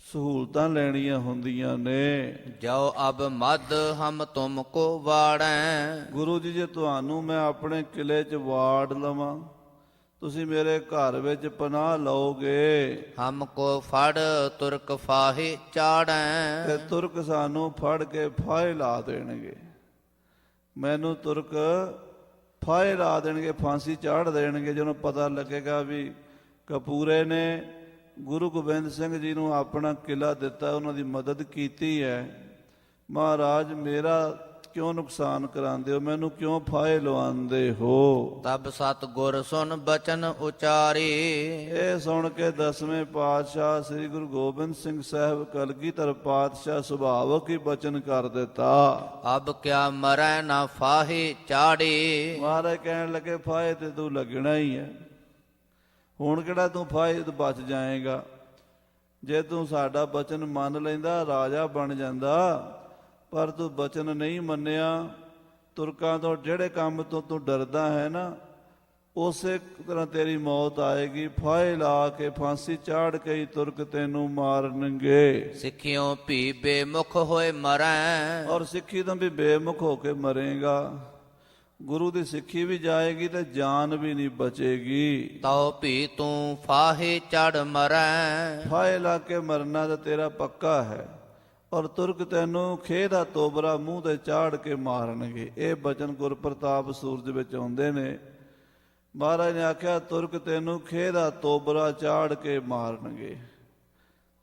ਸਹੂਲਤਾਂ ਲੈਣੀਆਂ ਹੁੰਦੀਆਂ ਨੇ। ਜਾਓ ਅਬ ਮਦ ਹਮ ਤੁਮ ਕੋ ਵਾੜੈ। ਗੁਰੂ ਜੀ, ਜੇ ਤੁਹਾਨੂੰ ਮੈਂ ਆਪਣੇ ਕਿਲੇ 'ਚ ਵਾੜ ਲਵਾਂ, ਤੁਸੀਂ ਮੇਰੇ ਘਰ ਵਿੱਚ ਪਨਾਹ ਲਓਗੇ, ਹਮ ਕੋ ਫੜ ਤੁਰਕ ਫਾਹੇ ਚਾੜੈ। ਤੇ ਤੁਰਕ ਸਾਨੂੰ ਫੜ ਕੇ ਫਾਹੇ ਲਾ ਦੇਣਗੇ, ਮੈਨੂੰ ਤੁਰਕ ਫਾਹੇ ਲਾ ਦੇਣਗੇ, ਫਾਂਸੀ ਚਾੜ ਦੇਣਗੇ। ਜਦੋਂ ਪਤਾ ਲੱਗੇਗਾ ਵੀ ਕਪੂਰੇ ਨੇ ਗੁਰੂ ਗੋਬਿੰਦ ਸਿੰਘ ਜੀ ਨੂੰ ਆਪਣਾ ਕਿਲਾ ਦਿੱਤਾ, ਉਹਨਾਂ ਦੀ ਮਦਦ ਕੀਤੀ ਹੈ, ਮਹਾਰਾਜ ਮੇਰਾ ਕਿਉਂ ਨੁਕਸਾਨ ਕਰਾਉਂਦੇ ਹੋ, ਮੈਨੂੰ ਕਿਉਂ ਫਾਹੇ ਲਵਾਉਂਦੇ ਹੋ। ਤਬ ਸਤ ਗੁਰ ਸੁਨ ਬਚਨ ਉਚਾਰੇ। ਇਹ ਸੁਣ ਕੇ 10ਵੇਂ ਪਾਤਸ਼ਾਹ ਸ੍ਰੀ ਗੁਰੂ ਗੋਬਿੰਦ ਸਿੰਘ ਸਾਹਿਬ ਕਲਗੀਧਰ ਪਾਤਸ਼ਾਹ ਸੁਭਾਵਕ ਹੀ ਬਚਨ ਕਰ ਦਿੱਤਾ। ਅਬ ਕਿਆ ਮਰੈ ਨਾ ਫਾਹੇ ਚਾੜੇ। ਮਹਾਰਾਜ ਕਹਿਣ ਲੱਗੇ, ਫਾਹੇ ਤੇ ਤੂੰ ਲੱਗਣਾ ਹੀ ਹੈ, ਹੁਣ ਕਿਹੜਾ ਤੂੰ ਫਾਹੇ ਤੋਂ ਬਚ ਜਾਏਗਾ। ਜੇ ਤੂੰ ਸਾਡਾ ਬਚਨ ਮੰਨ ਲੈਂਦਾ ਰਾਜਾ ਬਣ ਜਾਂਦਾ, ਪਰ ਤੂੰ ਬਚਨ ਨਹੀਂ ਮੰਨਿਆ। ਤੁਰਕਾਂ ਤੋਂ ਜਿਹੜੇ ਕੰਮ ਤੋਂ ਤੂੰ ਡਰਦਾ ਹੈ ਨਾ, ਉਸੇ ਤਰ੍ਹਾਂ ਤੇਰੀ ਮੌਤ ਆਏਗੀ। ਫਾਹੇ ਲਾ ਕੇ ਫਾਂਸੀ ਚਾੜ ਕੇ ਹੀ ਤੁਰਕ ਤੈਨੂੰ ਮਾਰਨਗੇ। ਸਿੱਖਿਓ ਭੀ ਬੇਮੁਖ ਹੋਏ ਮਰੈ। ਔਰ ਸਿੱਖੀ ਤੋਂ ਵੀ ਬੇਮੁਖ ਹੋ ਕੇ ਮਰੇਗਾ। ਗੁਰੂ ਦੀ ਸਿੱਖੀ ਵੀ ਜਾਏਗੀ ਤੇ ਜਾਨ ਵੀ ਨਹੀਂ ਬਚੇਗੀ। ਤਉ ਭੀ ਤੂੰ ਫਾਹੇ ਚੜ ਮਰੈ। ਫਾਹੇ ਲਾ ਕੇ ਮਰਨਾ ਤਾਂ ਤੇਰਾ ਪੱਕਾ ਹੈ, ਔਰ ਤੁਰਕ ਤੈਨੂੰ ਖੇਹ ਦਾ ਤੋਬਰਾ ਮੂੰਹ ਤੇ ਚਾੜ ਕੇ ਮਾਰਨਗੇ। ਇਹ ਬਚਨ ਗੁਰਪ੍ਰਤਾਪ ਸੂਰਜ ਵਿੱਚ ਆਉਂਦੇ ਨੇ। ਮਹਾਰਾਜ ਨੇ ਆਖਿਆ, ਤੁਰਕ ਤੈਨੂੰ ਖੇਹ ਦਾ ਤੋਬਰਾ ਚਾੜ ਕੇ ਮਾਰਨਗੇ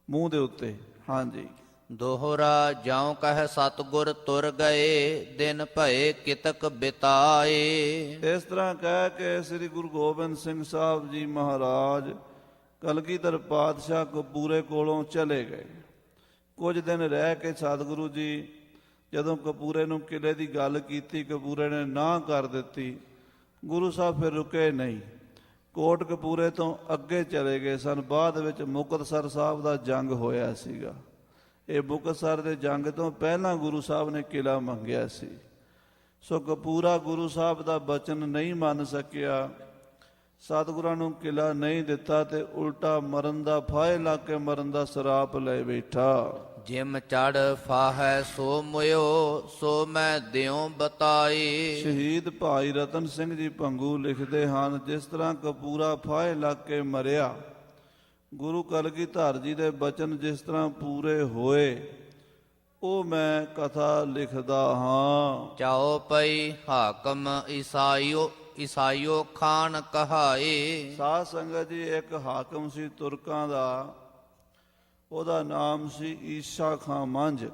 ਮੂੰਹ ਦੇ ਉੱਤੇ। ਹਾਂਜੀ, ਦੋਹਰਾ ਜਾਉ ਕਹਿ ਸਤਿਗੁਰ ਤੁਰ ਗਏ, ਦਿਨ ਭਏ ਕਿਤਕ ਬਿਤਾਏ। ਇਸ ਤਰ੍ਹਾਂ ਕਹਿ ਕੇ ਸ੍ਰੀ ਗੁਰੂ ਗੋਬਿੰਦ ਸਿੰਘ ਸਾਹਿਬ ਜੀ ਮਹਾਰਾਜ ਕਲਗੀਧਰ ਪਾਤਸ਼ਾਹ ਕਪੂਰੇ ਕੋਲੋਂ ਚਲੇ ਗਏ। ਕੁਝ ਦਿਨ ਰਹਿ ਕੇ ਸਤਿਗੁਰੂ ਜੀ ਜਦੋਂ ਕਪੂਰੇ ਨੂੰ ਕਿਲੇ ਦੀ ਗੱਲ ਕੀਤੀ, ਕਪੂਰੇ ਨੇ ਨਾਂਹ ਕਰ ਦਿੱਤੀ। ਗੁਰੂ ਸਾਹਿਬ ਫਿਰ ਰੁਕੇ ਨਹੀਂ, ਕੋਟ ਕਪੂਰੇ ਤੋਂ ਅੱਗੇ ਚਲੇ ਗਏ ਸਨ। ਬਾਅਦ ਵਿੱਚ ਮੁਕਤਸਰ ਸਾਹਿਬ ਦਾ ਜੰਗ ਹੋਇਆ ਸੀਗਾ। ਇਹ ਮੁਕਤਸਰ ਦੇ ਜੰਗ ਤੋਂ ਪਹਿਲਾਂ ਗੁਰੂ ਸਾਹਿਬ ਨੇ ਕਿਲਾ ਮੰਗਿਆ ਸੀ। ਸੋ ਕਪੂਰਾ ਗੁਰੂ ਸਾਹਿਬ ਦਾ ਬਚਨ ਨਹੀਂ ਮੰਨ ਸਕਿਆ, ਸਤਿਗੁਰਾਂ ਨੂੰ ਕਿਲਾ ਨਹੀਂ ਦਿੱਤਾ, ਤੇ ਉਲਟਾ ਮਰਨ ਦਾ ਫਾਹੇ ਲਾ ਕੇ ਮਰਨ ਦਾ ਸਰਾਪ ਲੈ ਬੈਠਾ। ਜਿਮ ਚੜ ਫਾਹੈ ਸੋ ਮੁਇਓ, ਸੋ ਮੈਂ ਦਿਉ ਬਤਾਈ। ਸ਼ਹੀਦ ਭਾਈ ਰਤਨ ਸਿੰਘ ਜੀ ਭੰਗੂ ਲਿਖਦੇ ਹਨ, ਜਿਸ ਤਰ੍ਹਾਂ ਕਪੂਰਾ ਫਾਹੇ ਲਾ ਕੇ ਮਰਿਆ, ਗੁਰੂ ਕਲਗੀਧਰ ਜੀ ਦੇ ਬਚਨ ਜਿਸ ਤਰ੍ਹਾਂ ਪੂਰੇ ਹੋਏ, ਉਹ ਮੈਂ ਕਥਾ ਲਿਖਦਾ ਹਾਂ। ਚਾਉ ਪਈ ਹਾਕਮ ਈਸਾਈਓ ਖਾਨ ਕਹਾਏ। ਸਾਧ ਸੰਗਤ ਜੀ, ਇੱਕ ਹਾਕਮ ਸੀ ਤੁਰਕਾਂ ਦਾ, ਉਹਦਾ ਨਾਮ ਸੀ ਈਸਾ ਖਾਂ ਮੰਝ।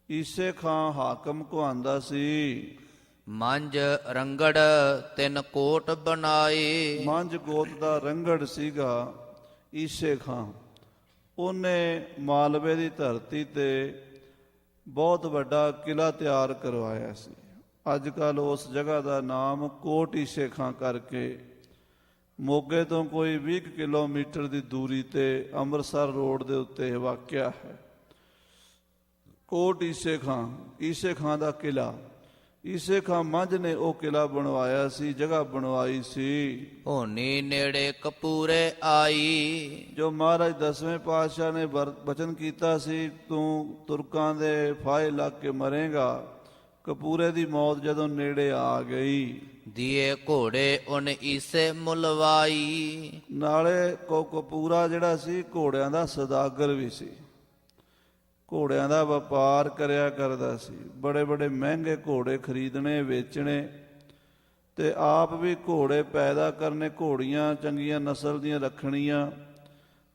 ਈਸੇ ਖਾਂ ਹਾਕਮ ਕਹਾਂਦਾ ਸੀ। ਮੰਝ ਰੰਗੜ ਤਿੰਨ ਕੋਟ ਬਣਾਏ। ਮੰਝ ਗੋਤ ਦਾ ਰੰਗੜ ਸੀਗਾ ਈਸੇ ਖਾਂ। ਉਹਨੇ ਮਾਲਵੇ ਦੀ ਧਰਤੀ ਤੇ ਬਹੁਤ ਵੱਡਾ ਕਿਲਾ ਤਿਆਰ ਕਰਵਾਇਆ ਸੀ। ਅੱਜ ਕੱਲ੍ਹ ਉਸ ਜਗ੍ਹਾ ਦਾ ਨਾਮ ਕੋਟ ਈਸੇ ਖਾਂ ਕਰਕੇ, ਮੋਗੇ ਤੋਂ ਕੋਈ 20 ਕਿਲੋਮੀਟਰ ਦੀ ਦੂਰੀ ਤੇ ਅੰਮ੍ਰਿਤਸਰ ਰੋਡ ਦੇ ਉੱਤੇ ਵਾਕਿਆ ਹੈ ਕੋਟ ਈਸੇ ਖਾਂ। ਈਸੇ ਖਾਂ ਦਾ ਕਿਲਾ, ਈਸੇ ਖਾਂ ਮੰਝ ਨੇ ਉਹ ਕਿਲਾ ਬਣਵਾਇਆ ਸੀ, ਜਗ੍ਹਾ ਬਣਵਾਈ ਸੀ। ਹੋਣੀ ਨੇੜੇ ਕਪੂਰੇ ਆਈ। ਜੋ ਮਹਾਰਾਜ 10ਵੇਂ ਪਾਤਸ਼ਾਹ ਨੇ ਬਚਨ ਕੀਤਾ ਸੀ, ਤੂੰ ਤੁਰਕਾਂ ਦੇ ਫਾਹੇ ਲੱਗ ਕੇ ਮਰੇਗਾ, ਕਪੂਰੇ ਦੀ ਮੌਤ ਜਦੋਂ ਨੇੜੇ ਆ ਗਈ, ਦੀਏ ਘੋੜੇ ਉਨ ਈਸੇ ਮੁਲਵਾਈ। ਨਾਲੇ ਕਪੂਰਾ ਜਿਹੜਾ ਸੀ ਘੋੜਿਆਂ ਦਾ ਸੌਦਾਗਰ ਵੀ ਸੀ, ਘੋੜਿਆਂ ਦਾ ਵਪਾਰ ਕਰਿਆ ਕਰਦਾ ਸੀ। ਬੜੇ ਬੜੇ ਮਹਿੰਗੇ ਘੋੜੇ ਖਰੀਦਣੇ, ਵੇਚਣੇ, ਤੇ ਆਪ ਵੀ ਘੋੜੇ ਪੈਦਾ ਕਰਨੇ, ਘੋੜੀਆਂ ਚੰਗੀਆਂ ਨਸਲ ਦੀਆਂ ਰੱਖਣੀਆਂ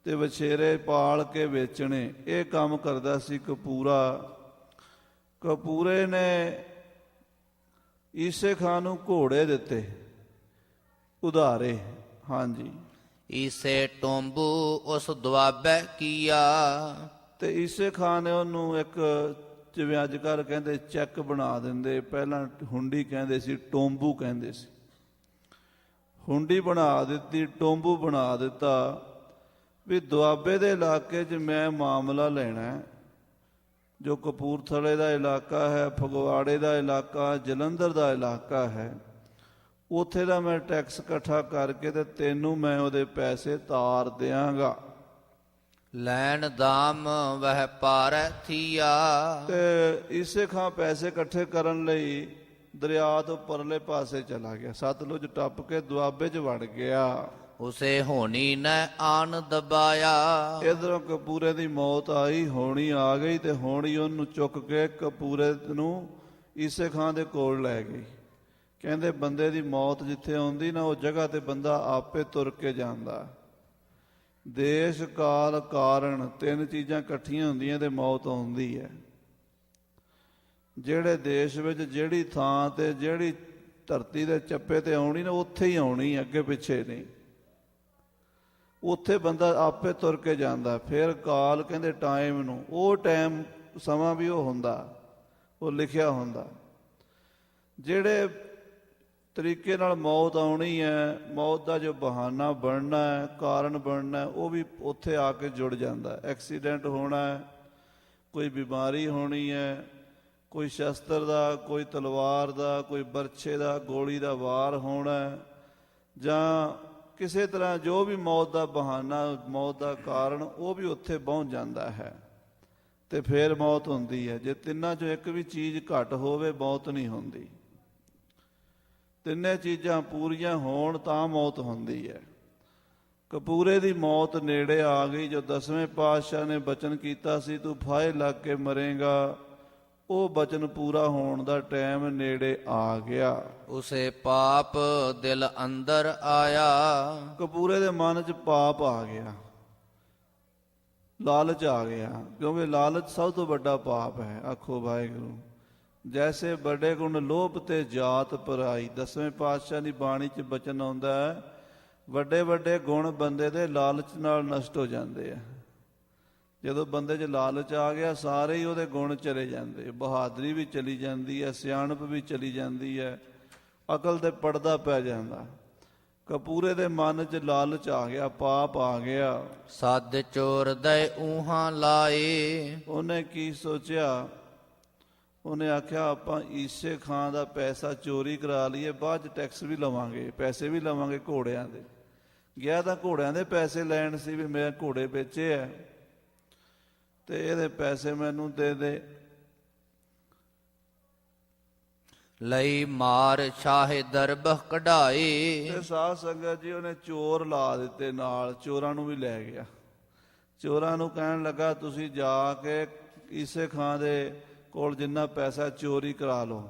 ਤੇ ਵਛੇਰੇ ਪਾਲ ਕੇ ਵੇਚਣੇ, ਇਹ ਕੰਮ ਕਰਦਾ ਸੀ ਕਪੂਰਾ। ਕਪੂਰੇ ਨੇ ਈਸੇ ਖਾਂ ਨੂੰ ਘੋੜੇ ਦਿੱਤੇ ਉਧਾਰੇ। ਹਾਂਜੀ, ਈਸੇ ਟੋਂਬੂ ਉਸ ਦੁਆਬੈ ਕੀਆ। ਤੇ ਈਸੇ ਖਾਂ ਨੇ ਉਹਨੂੰ ਇੱਕ, ਜਿਵੇਂ ਅੱਜ ਕੱਲ੍ਹ ਕਹਿੰਦੇ ਚੈੱਕ ਬਣਾ ਦਿੰਦੇ, ਪਹਿਲਾਂ ਹੁੰਡੀ ਕਹਿੰਦੇ ਸੀ, ਟੋਂਬੂ ਕਹਿੰਦੇ ਸੀ, ਹੁੰਡੀ ਬਣਾ ਦਿੱਤੀ, ਟੋਂਬੂ ਬਣਾ ਦਿੱਤਾ ਵੀ ਦੁਆਬੇ ਦੇ ਇਲਾਕੇ 'ਚ ਮੈਂ ਮਾਮਲਾ ਲੈਣਾ, ਜੋ ਕਪੂਰਥਲੇ ਦਾ ਇਲਾਕਾ ਹੈ, ਫਗਵਾੜੇ ਦਾ ਇਲਾਕਾ, ਜਲੰਧਰ ਦਾ ਇਲਾਕਾ ਹੈ, ਉੱਥੇ ਦਾ ਮੈਂ ਟੈਕਸ ਇਕੱਠਾ ਕਰਕੇ ਤੇ ਤੈਨੂੰ ਮੈਂ ਉਹਦੇ ਪੈਸੇ ਤਾਰ ਦਿਆਂਗਾ। ਲੈਣ ਦਾਮ ਵਹਿ ਪਾਰੈ ਥੀਆ। ਤੇ ਈਸੇ ਖਾਂ ਪੈਸੇ ਇਕੱਠੇ ਕਰਨ ਲਈ ਦਰਿਆ ਤੋਂ ਪਰਲੇ ਪਾਸੇ ਚਲਾ ਗਿਆ, ਸਤਲੁਜ ਟੱਪ ਕੇ ਦੁਆਬੇ 'ਚ ਵੜ ਗਿਆ। ਉਸੇ ਹੋਣੀ ਨੈ ਆਨ ਦਬਾਇਆ। ਇਧਰੋਂ ਕਪੂਰੇ ਦੀ ਮੌਤ ਆਈ, ਹੋਣੀ ਆ ਗਈ, ਤੇ ਹੋਣੀ ਉਹਨੂੰ ਚੁੱਕ ਕੇ ਕਪੂਰੇ ਨੂੰ ਈਸੇ ਖਾਂ ਦੇ ਕੋਲ ਲੈ ਗਈ। ਕਹਿੰਦੇ ਬੰਦੇ ਦੀ ਮੌਤ ਜਿੱਥੇ ਆਉਂਦੀ ਨਾ, ਉਹ ਜਗ੍ਹਾ ਤੇ ਬੰਦਾ ਆਪੇ ਤੁਰ ਕੇ ਜਾਂਦਾ। ਦੇਸ਼ ਕਾਲ ਕਾਰਨ, ਤਿੰਨ ਚੀਜ਼ਾਂ ਇਕੱਠੀਆਂ ਹੁੰਦੀਆਂ ਤੇ ਮੌਤ ਆਉਂਦੀ ਹੈ। ਜਿਹੜੇ ਦੇਸ਼ ਵਿੱਚ ਜਿਹੜੀ ਥਾਂ ਤੇ ਜਿਹੜੀ ਧਰਤੀ ਦੇ ਚੱਪੇ ਤੇ ਆਉਣੀ ਨਾ, ਉੱਥੇ ਹੀ ਆਉਣੀ, ਅੱਗੇ ਪਿੱਛੇ ਨਹੀਂ। ਉੱਥੇ ਬੰਦਾ ਆਪੇ ਤੁਰ ਕੇ ਜਾਂਦਾ। ਫਿਰ ਕਾਲ ਕਹਿੰਦੇ ਟਾਈਮ ਨੂੰ, ਉਹ ਟਾਈਮ ਸਮਾਂ ਵੀ ਉਹ ਹੁੰਦਾ, ਉਹ ਲਿਖਿਆ ਹੁੰਦਾ। ਜਿਹੜੇ ਤਰੀਕੇ ਨਾਲ ਮੌਤ ਆਉਣੀ ਹੈ, ਮੌਤ ਦਾ ਜੋ ਬਹਾਨਾ ਬਣਨਾ ਹੈ, ਕਾਰਨ ਬਣਨਾ, ਉਹ ਵੀ ਉੱਥੇ ਆ ਕੇ ਜੁੜ ਜਾਂਦਾ। ਐਕਸੀਡੈਂਟ ਹੋਣਾ ਹੈ, ਕੋਈ ਬਿਮਾਰੀ ਹੋਣੀ ਹੈ, ਕੋਈ ਸ਼ਸਤਰ ਦਾ, ਕੋਈ ਤਲਵਾਰ ਦਾ, ਕੋਈ ਬਰਛੇ ਦਾ, ਗੋਲੀ ਦਾ ਵਾਰ ਹੋਣਾ, ਜਾਂ ਕਿਸੇ ਤਰ੍ਹਾਂ ਜੋ ਵੀ ਮੌਤ ਦਾ ਬਹਾਨਾ, ਮੌਤ ਦਾ ਕਾਰਨ, ਉਹ ਵੀ ਉੱਥੇ ਪਹੁੰਚ ਜਾਂਦਾ ਹੈ ਤੇ ਫਿਰ ਮੌਤ ਹੁੰਦੀ ਹੈ। ਜੇ ਤਿੰਨਾਂ 'ਚੋਂ ਇੱਕ ਵੀ ਚੀਜ਼ ਘੱਟ ਹੋਵੇ, ਮੌਤ ਨਹੀਂ ਹੁੰਦੀ। ਤਿੰਨੇ ਚੀਜ਼ਾਂ ਪੂਰੀਆਂ ਹੋਣ ਤਾਂ ਮੌਤ ਹੁੰਦੀ ਹੈ। ਕਪੂਰੇ ਦੀ ਮੌਤ ਨੇੜੇ ਆ ਗਈ। ਜੋ 10ਵੇਂ ਪਾਤਸ਼ਾਹ ਨੇ ਬਚਨ ਕੀਤਾ ਸੀ, ਤੂੰ ਫਾਹੇ ਲੱਗ ਕੇ ਮਰੇਗਾ, ਉਹ ਬਚਨ ਪੂਰਾ ਹੋਣ ਦਾ ਟਾਈਮ ਨੇੜੇ ਆ ਗਿਆ। ਉਸੇ ਪਾਪ ਦਿਲ ਅੰਦਰ ਆਇਆ। ਕਪੂਰੇ ਦੇ ਮਨ 'ਚ ਪਾਪ ਆ ਗਿਆ, ਲਾਲਚ ਆ ਗਿਆ, ਕਿਉਂਕਿ ਲਾਲਚ ਸਭ ਤੋਂ ਵੱਡਾ ਪਾਪ ਹੈ। ਆਖੋ ਵਾਹਿਗੁਰੂ। ਜੈਸੇ ਬੜੇ ਗੁਣ ਲੋਭ ਤੇ ਜਾਤ ਪਰਾਈ। 10ਵੇਂ ਪਾਤਸ਼ਾਹ ਦੀ ਬਾਣੀ 'ਚ ਬਚਨ ਆਉਂਦਾ ਹੈ, ਵੱਡੇ ਵੱਡੇ ਗੁਣ ਬੰਦੇ ਦੇ ਲਾਲਚ ਨਾਲ ਨਸ਼ਟ ਹੋ ਜਾਂਦੇ ਆ। ਜਦੋਂ ਬੰਦੇ 'ਚ ਲਾਲਚ ਆ ਗਿਆ, ਸਾਰੇ ਹੀ ਉਹਦੇ ਗੁਣ ਚਲੇ ਜਾਂਦੇ, ਬਹਾਦਰੀ ਵੀ ਚਲੀ ਜਾਂਦੀ ਹੈ, ਸਿਆਣਪ ਵੀ ਚਲੀ ਜਾਂਦੀ ਹੈ, ਅਕਲ ਤੇ ਪੜਦਾ ਪੈ ਜਾਂਦਾ। ਕਪੂਰੇ ਦੇ ਮਨ 'ਚ ਲਾਲਚ ਆ ਗਿਆ, ਪਾਪ ਆ ਗਿਆ। ਸੱਦ ਚੋਰ ਦੈ ਊਹਾਂ ਲਾਏ। ਉਹਨੇ ਕੀ ਸੋਚਿਆ? ਉਹਨੇ ਆਖਿਆ ਆਪਾਂ ਈਸੇ ਖਾਂ ਦਾ ਪੈਸਾ ਚੋਰੀ ਕਰਾ ਲਈਏ, ਬਾਅਦ 'ਚ ਟੈਕਸ ਵੀ ਲਵਾਂਗੇ, ਪੈਸੇ ਵੀ ਲਵਾਂਗੇ ਘੋੜਿਆਂ ਦੇ। ਗਿਆ ਤਾਂ ਘੋੜਿਆਂ ਦੇ ਪੈਸੇ ਲੈਣ ਸੀ, ਵੀ ਮੈਂ ਘੋੜੇ ਵੇਚੇ ਆ ਤੇ ਇਹਦੇ ਪੈਸੇ ਮੈਨੂੰ ਦੇ ਦੇ। ਲਈ ਮਾਰ ਸ਼ਾਹੇ ਦਰਬਹ ਕਢਾਏ। ਤੇ ਸਾਧ ਸੰਗਤ ਜੀ, ਉਹਨੇ ਚੋਰ ਲਾ ਦਿੱਤੇ ਨਾਲ, ਚੋਰਾਂ ਨੂੰ ਵੀ ਲੈ ਗਿਆ। ਚੋਰਾਂ ਨੂੰ ਕਹਿਣ ਲੱਗਾ, ਤੁਸੀਂ ਜਾ ਕੇ ਈਸੇ ਖਾਂ ਦੇ ਕੋਲ ਜਿੰਨਾ ਪੈਸਾ ਚੋਰੀ ਕਰਾ ਲਓ।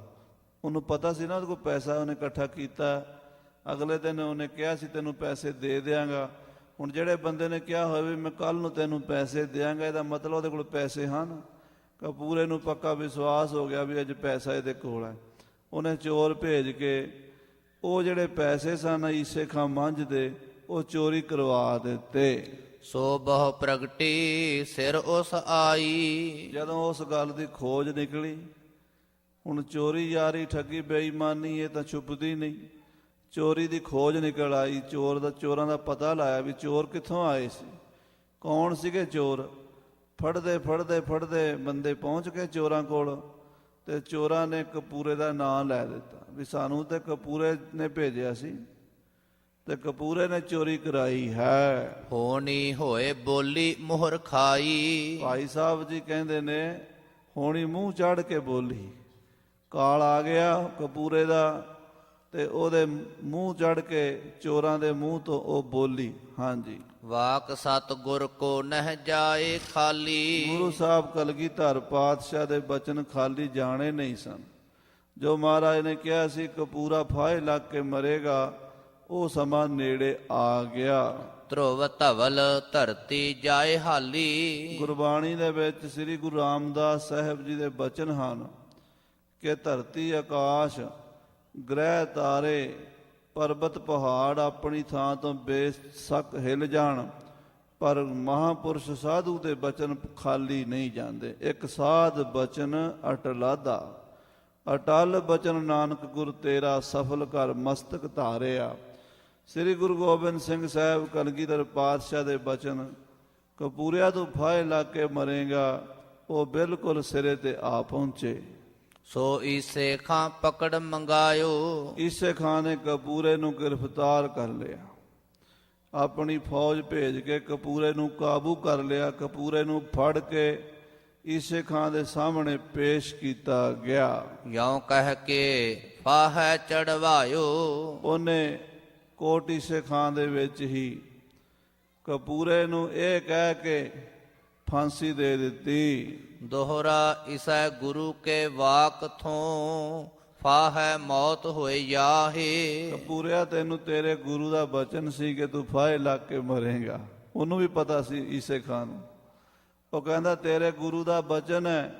ਉਹਨੂੰ ਪਤਾ ਸੀ ਨਾ ਉਹਦੇ ਕੋਲ ਪੈਸਾ ਉਹਨੇ ਇਕੱਠਾ ਕੀਤਾ। ਅਗਲੇ ਦਿਨ ਉਹਨੇ ਕਿਹਾ ਸੀ ਤੈਨੂੰ ਪੈਸੇ ਦੇ ਦਿਆਂਗਾ। ਹੁਣ ਜਿਹੜੇ ਬੰਦੇ ਨੇ ਕਿਹਾ ਹੋਵੇ ਵੀ ਮੈਂ ਕੱਲ੍ਹ ਨੂੰ ਤੈਨੂੰ ਪੈਸੇ ਦਿਆਂਗਾ, ਇਹਦਾ ਮਤਲਬ ਉਹਦੇ ਕੋਲ ਪੈਸੇ ਹਨ। ਕਪੂਰੇ ਨੂੰ ਪੱਕਾ ਵਿਸ਼ਵਾਸ ਹੋ ਗਿਆ ਵੀ ਅੱਜ ਪੈਸਾ ਇਹਦੇ ਕੋਲ ਹੈ। ਉਹਨੇ ਚੋਰ ਭੇਜ ਕੇ ਉਹ ਜਿਹੜੇ ਪੈਸੇ ਸਨ ਈਸੇ ਖਾਂ ਮੰਝ ਦੇ, ਉਹ ਚੋਰੀ ਕਰਵਾ ਦਿੱਤੇ। ਸੋ ਬਹੁ ਪ੍ਰਗਟੀ ਸਿਰ ਉਸ ਆਈ। ਜਦੋਂ ਉਸ ਗੱਲ ਦੀ ਖੋਜ ਨਿਕਲੀ, ਹੁਣ ਚੋਰੀ ਯਾਰੀ ਠੱਗੀ ਬੇਈਮਾਨੀ ਇਹ ਤਾਂ ਛੁਪਦੀ ਨਹੀਂ। ਚੋਰੀ ਦੀ ਖੋਜ ਨਿਕਲ ਆਈ। ਚੋਰਾਂ ਦਾ ਪਤਾ ਲਾਇਆ ਵੀ ਚੋਰ ਕਿੱਥੋਂ ਆਏ ਸੀ, ਕੌਣ ਸੀਗੇ ਚੋਰ। ਫੜਦੇ ਬੰਦੇ ਪਹੁੰਚ ਗਏ ਚੋਰਾਂ ਕੋਲ, ਤੇ ਚੋਰਾਂ ਨੇ ਕਪੂਰੇ ਦਾ ਨਾਂ ਲੈ ਦਿੱਤਾ ਵੀ ਸਾਨੂੰ ਤੇ ਕਪੂਰੇ ਨੇ ਭੇਜਿਆ ਸੀ ਤੇ ਕਪੂਰੇ ਨੇ ਚੋਰੀ ਕਰਾਈ ਹੈ। ਹੋਣੀ ਹੋਏ ਬੋਲੀ ਮੋਹਰ ਖਾਈ। ਭਾਈ ਸਾਹਿਬ ਜੀ ਕਹਿੰਦੇ ਨੇ, ਹੋਣੀ ਮੂੰਹ ਚੜ੍ਹ ਕੇ ਬੋਲੀ। ਕਾਲ ਆ ਗਿਆ ਕਪੂਰੇ ਦਾ ਤੇ ਉਹਦੇ ਮੂੰਹ ਚੜ ਕੇ ਚੋਰਾਂ ਦੇ ਮੂੰਹ ਤੋਂ ਉਹ ਬੋਲੀ। ਹਾਂਜੀ, ਵਾਕ ਸਤਿਗੁਰ ਕੋ ਨਹਿ ਜਾਏ ਖਾਲੀ। ਗੁਰੂ ਸਾਹਿਬ ਕਲਗੀਧਰ ਪਾਤਸ਼ਾਹ ਦੇ ਬਚਨ ਖਾਲੀ ਜਾਣੇ ਨਹੀਂ ਸਨ। ਜੋ ਮਹਾਰਾਜ ਨੇ ਕਿਹਾ ਸੀ ਕਪੂਰਾ ਫਾਹੇ ਲੱਗ ਕੇ ਮਰੇਗਾ, ਉਹ ਸਮਾਂ ਨੇੜੇ ਆ ਗਿਆ। ਧਰੁਵ ਧਵਲ ਧਰਤੀ ਜਾਏ ਹਾਲੀ। ਗੁਰਬਾਣੀ ਦੇ ਵਿੱਚ ਸ੍ਰੀ ਗੁਰੂ ਰਾਮਦਾਸ ਸਾਹਿਬ ਜੀ ਦੇ ਬਚਨ ਹਨ ਕਿ ਧਰਤੀ ਆਕਾਸ਼ ਗ੍ਰਹਿ ਤਾਰੇ ਪਰਬਤ ਪਹਾੜ ਆਪਣੀ ਥਾਂ ਤੋਂ ਬੇਸ਼ੱਕ ਹਿੱਲ ਜਾਣ, ਪਰ ਮਹਾਂਪੁਰਸ਼ ਸਾਧੂ ਦੇ ਬਚਨ ਖਾਲੀ ਨਹੀਂ ਜਾਂਦੇ। ਇੱਕ ਸਾਧ ਬਚਨ ਅਟਲਾਦਾ, ਅਟਲ ਬਚਨ ਨਾਨਕ ਗੁਰ ਤੇਰਾ, ਸਫਲ ਕਰ ਮਸਤਕ ਧਾਰਿਆ। ਸ੍ਰੀ ਗੁਰੂ ਗੋਬਿੰਦ ਸਿੰਘ ਸਾਹਿਬ ਕਲਗੀਧਰ ਪਾਤਸ਼ਾਹ ਦੇ ਬਚਨ, ਕਪੂਰਿਆਂ ਤੋਂ ਫਾਹੇ ਲੱਗ ਕੇ ਮਰੇਗਾ, ਉਹ ਬਿਲਕੁਲ ਸਿਰੇ ਤੇ ਆ ਪਹੁੰਚੇ। ਸੋ ਈਸੇ ਖਾਂ ਪਕੜ ਮੰਗਾਇਓ। ਈਸੇ ਖਾਂ ਨੇ ਕਪੂਰੇ ਨੂੰ ਗ੍ਰਿਫਤਾਰ ਕਰ ਲਿਆ, ਆਪਣੀ ਫੌਜ ਭੇਜ ਕੇ ਕਪੂਰੇ ਨੂੰ ਕਾਬੂ ਕਰ ਲਿਆ। ਕਪੂਰੇ ਨੂੰ ਫੜ ਕੇ ਈਸੇ ਖਾਂ ਦੇ ਸਾਹਮਣੇ ਪੇਸ਼ ਕੀਤਾ ਗਿਆ। ਯੋਂ ਕਹਿ ਕੇ ਫਾਹੇ ਚੜਵਾਇਓ। ਉਹਨੇ ਕੋਟ ਈਸੇ ਖਾਂ ਦੇ ਵਿੱਚ ਹੀ ਕਪੂਰੇ ਨੂੰ ਇਹ ਕਹਿ ਕੇ ਫਾਂਸੀ ਦੇ ਦਿੱਤੀ। ਦੋਹਰਾ ਇਸੈ ਗੁਰੂ ਕੇ ਵਾਕ ਥੋਂ, ਫਾਹੈ ਮੌਤ ਹੋਏ ਯਾਹੇ। ਕਪੂਰਿਆ, ਤੈਨੂੰ ਤੇਰੇ ਗੁਰੂ ਦਾ ਬਚਨ ਸੀ ਕਿ ਤੂੰ ਫਾਹੇ ਲੱਗ ਕੇ ਮਰੇਗਾ। ਉਹਨੂੰ ਵੀ ਪਤਾ ਸੀ ਈਸੇ ਖਾਂ ਨੂੰ। ਉਹ ਕਹਿੰਦਾ ਤੇਰੇ ਗੁਰੂ ਦਾ ਬਚਨ ਹੈ,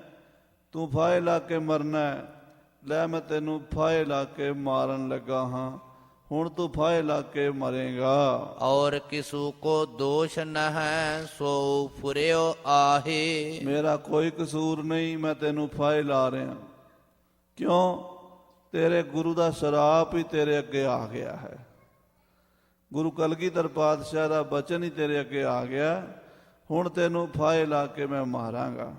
ਤੂੰ ਫਾਹੇ ਲੱਗ ਕੇ ਮਰਨਾ ਹੈ। ਲੈ ਮੈਂ ਤੈਨੂੰ ਫਾਹੇ ਲੱਗ ਕੇ ਮਾਰਨ ਲੱਗਾ ਹਾਂ, ਹੁਣ ਤੂੰ ਫਾਹੇ ਲੱਗ ਕੇ ਮਰੇਗਾ। ਔਰ ਕਿਸੂ ਕੋ ਦੋਸ਼ ਨ ਹੈ, ਸੋ ਫੁਰਿਓ ਆਹੇ। ਮੇਰਾ ਕੋਈ ਕਸੂਰ ਨਹੀਂ, ਮੈਂ ਤੈਨੂੰ ਫਾਹੇ ਲਾ ਰਿਹਾ। ਕਿਉਂ? ਤੇਰੇ ਗੁਰੂ ਦਾ ਸ਼ਰਾਪ ਹੀ ਤੇਰੇ ਅੱਗੇ ਆ ਗਿਆ ਹੈ। ਗੁਰੂ ਕਲਗੀਧਰ ਪਾਤਸ਼ਾਹ ਦਾ ਬਚਨ ਹੀ ਤੇਰੇ ਅੱਗੇ ਆ ਗਿਆ, ਹੁਣ ਤੈਨੂੰ ਫਾਹੇ ਲਾ ਕੇ ਮੈਂ ਮਾਰਾਂਗਾ।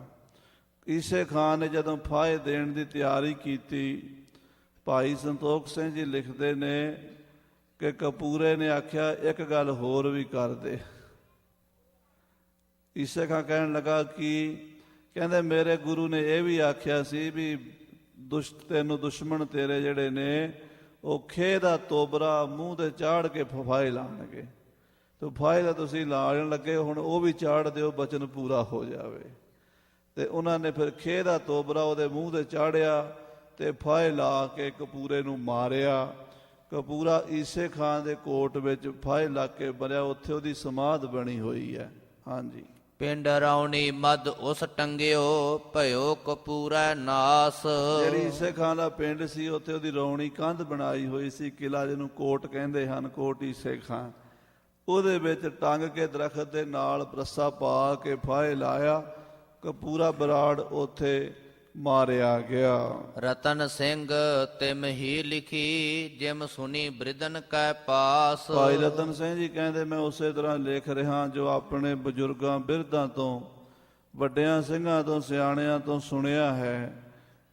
ਈਸੇ ਖਾਂ ਨੇ ਜਦੋਂ ਫਾਹੇ ਦੇਣ ਦੀ ਤਿਆਰੀ ਕੀਤੀ, ਭਾਈ ਸੰਤੋਖ ਸਿੰਘ ਜੀ ਲਿਖਦੇ ਨੇ ਕਿ ਕਪੂਰੇ ਨੇ ਆਖਿਆ ਇੱਕ ਗੱਲ ਹੋਰ ਵੀ ਕਰ ਦੇ। ਈਸੇ ਖਾਂ ਕਹਿਣ ਲੱਗਾ ਕਿ ਕਹਿੰਦੇ ਮੇਰੇ ਗੁਰੂ ਨੇ ਇਹ ਵੀ ਆਖਿਆ ਸੀ ਵੀ ਤੈਨੂੰ ਦੁਸ਼ਮਣ ਤੇਰੇ ਜਿਹੜੇ ਨੇ ਉਹ ਖੇ ਦਾ ਤੋਬਰਾ ਮੂੰਹ ਤੇ ਚਾੜ ਕੇ ਫਾਹੇ ਲਾਉਣਗੇ, ਤੇ ਫਾਹੇ ਦਾ ਤੁਸੀਂ ਲਾਉਣ ਲੱਗੇ, ਹੁਣ ਉਹ ਵੀ ਚਾੜ ਦਿਓ, ਬਚਨ ਪੂਰਾ ਹੋ ਜਾਵੇ। ਤੇ ਉਹਨਾਂ ਨੇ ਫਿਰ ਖੇ ਦਾ ਤੋਬਰਾ ਉਹਦੇ ਮੂੰਹ ਤੇ ਚਾੜਿਆ ਤੇ ਫਾਹੇ ਲਾ ਕੇ ਕਪੂਰੇ ਨੂੰ ਮਾਰਿਆ। ਕਪੂਰਾ ਈਸੇ ਖਾਂ ਦੇ ਕੋਟ ਵਿੱਚ ਫਾਹੇ ਲੱਗ ਕੇ ਮਰਿਆ, ਉੱਥੇ ਉਹਦੀ ਸਮਾਧ ਬਣੀ ਹੋਈ ਹੈ। ਹਾਂਜੀ, ਪਿੰਡ ਰੌਣੀ ਮਦ ਉਸ ਟੰਗਿਓ, ਭਇਓ ਕਪੂਰਾ ਨਾਸ। ਜਿਹੜੀ ਈਸੇ ਖਾਂ ਦਾ ਪਿੰਡ ਸੀ ਉੱਥੇ ਉਹਦੀ ਰੌਣੀ ਕੰਧ ਬਣਾਈ ਹੋਈ ਸੀ, ਕਿਲਾ ਜਿਹਨੂੰ ਕੋਟ ਕਹਿੰਦੇ ਹਨ, ਕੋਟ ਈਸੇ ਖਾਂ। ਉਹਦੇ ਵਿੱਚ ਟੰਗ ਕੇ ਦਰਖਤ ਦੇ ਨਾਲ ਰੱਸਾ ਪਾ ਕੇ ਫਾਹੇ ਲਾਇਆ। ਕਪੂਰਾ ਬਰਾੜ ਉੱਥੇ ਮਾਰਿਆ ਗਿਆ। ਰਤਨ ਸਿੰਘ ਤਿਮ ਹੀ ਲਿਖੀ, ਜਿਮ ਸੁਨੀ ਬ੍ਰਿਦਨ ਕੈ ਪਾਸ। ਭਾਈ ਰਤਨ ਸਿੰਘ ਜੀ ਕਹਿੰਦੇ ਮੈਂ ਉਸੇ ਤਰ੍ਹਾਂ ਲਿਖ ਰਿਹਾ ਜੋ ਆਪਣੇ ਬਜ਼ੁਰਗਾਂ ਬਿਰਧਾਂ ਤੋਂ, ਵੱਡਿਆਂ ਸਿੰਘਾਂ ਤੋਂ, ਸਿਆਣਿਆਂ ਤੋਂ ਸੁਣਿਆ ਹੈ।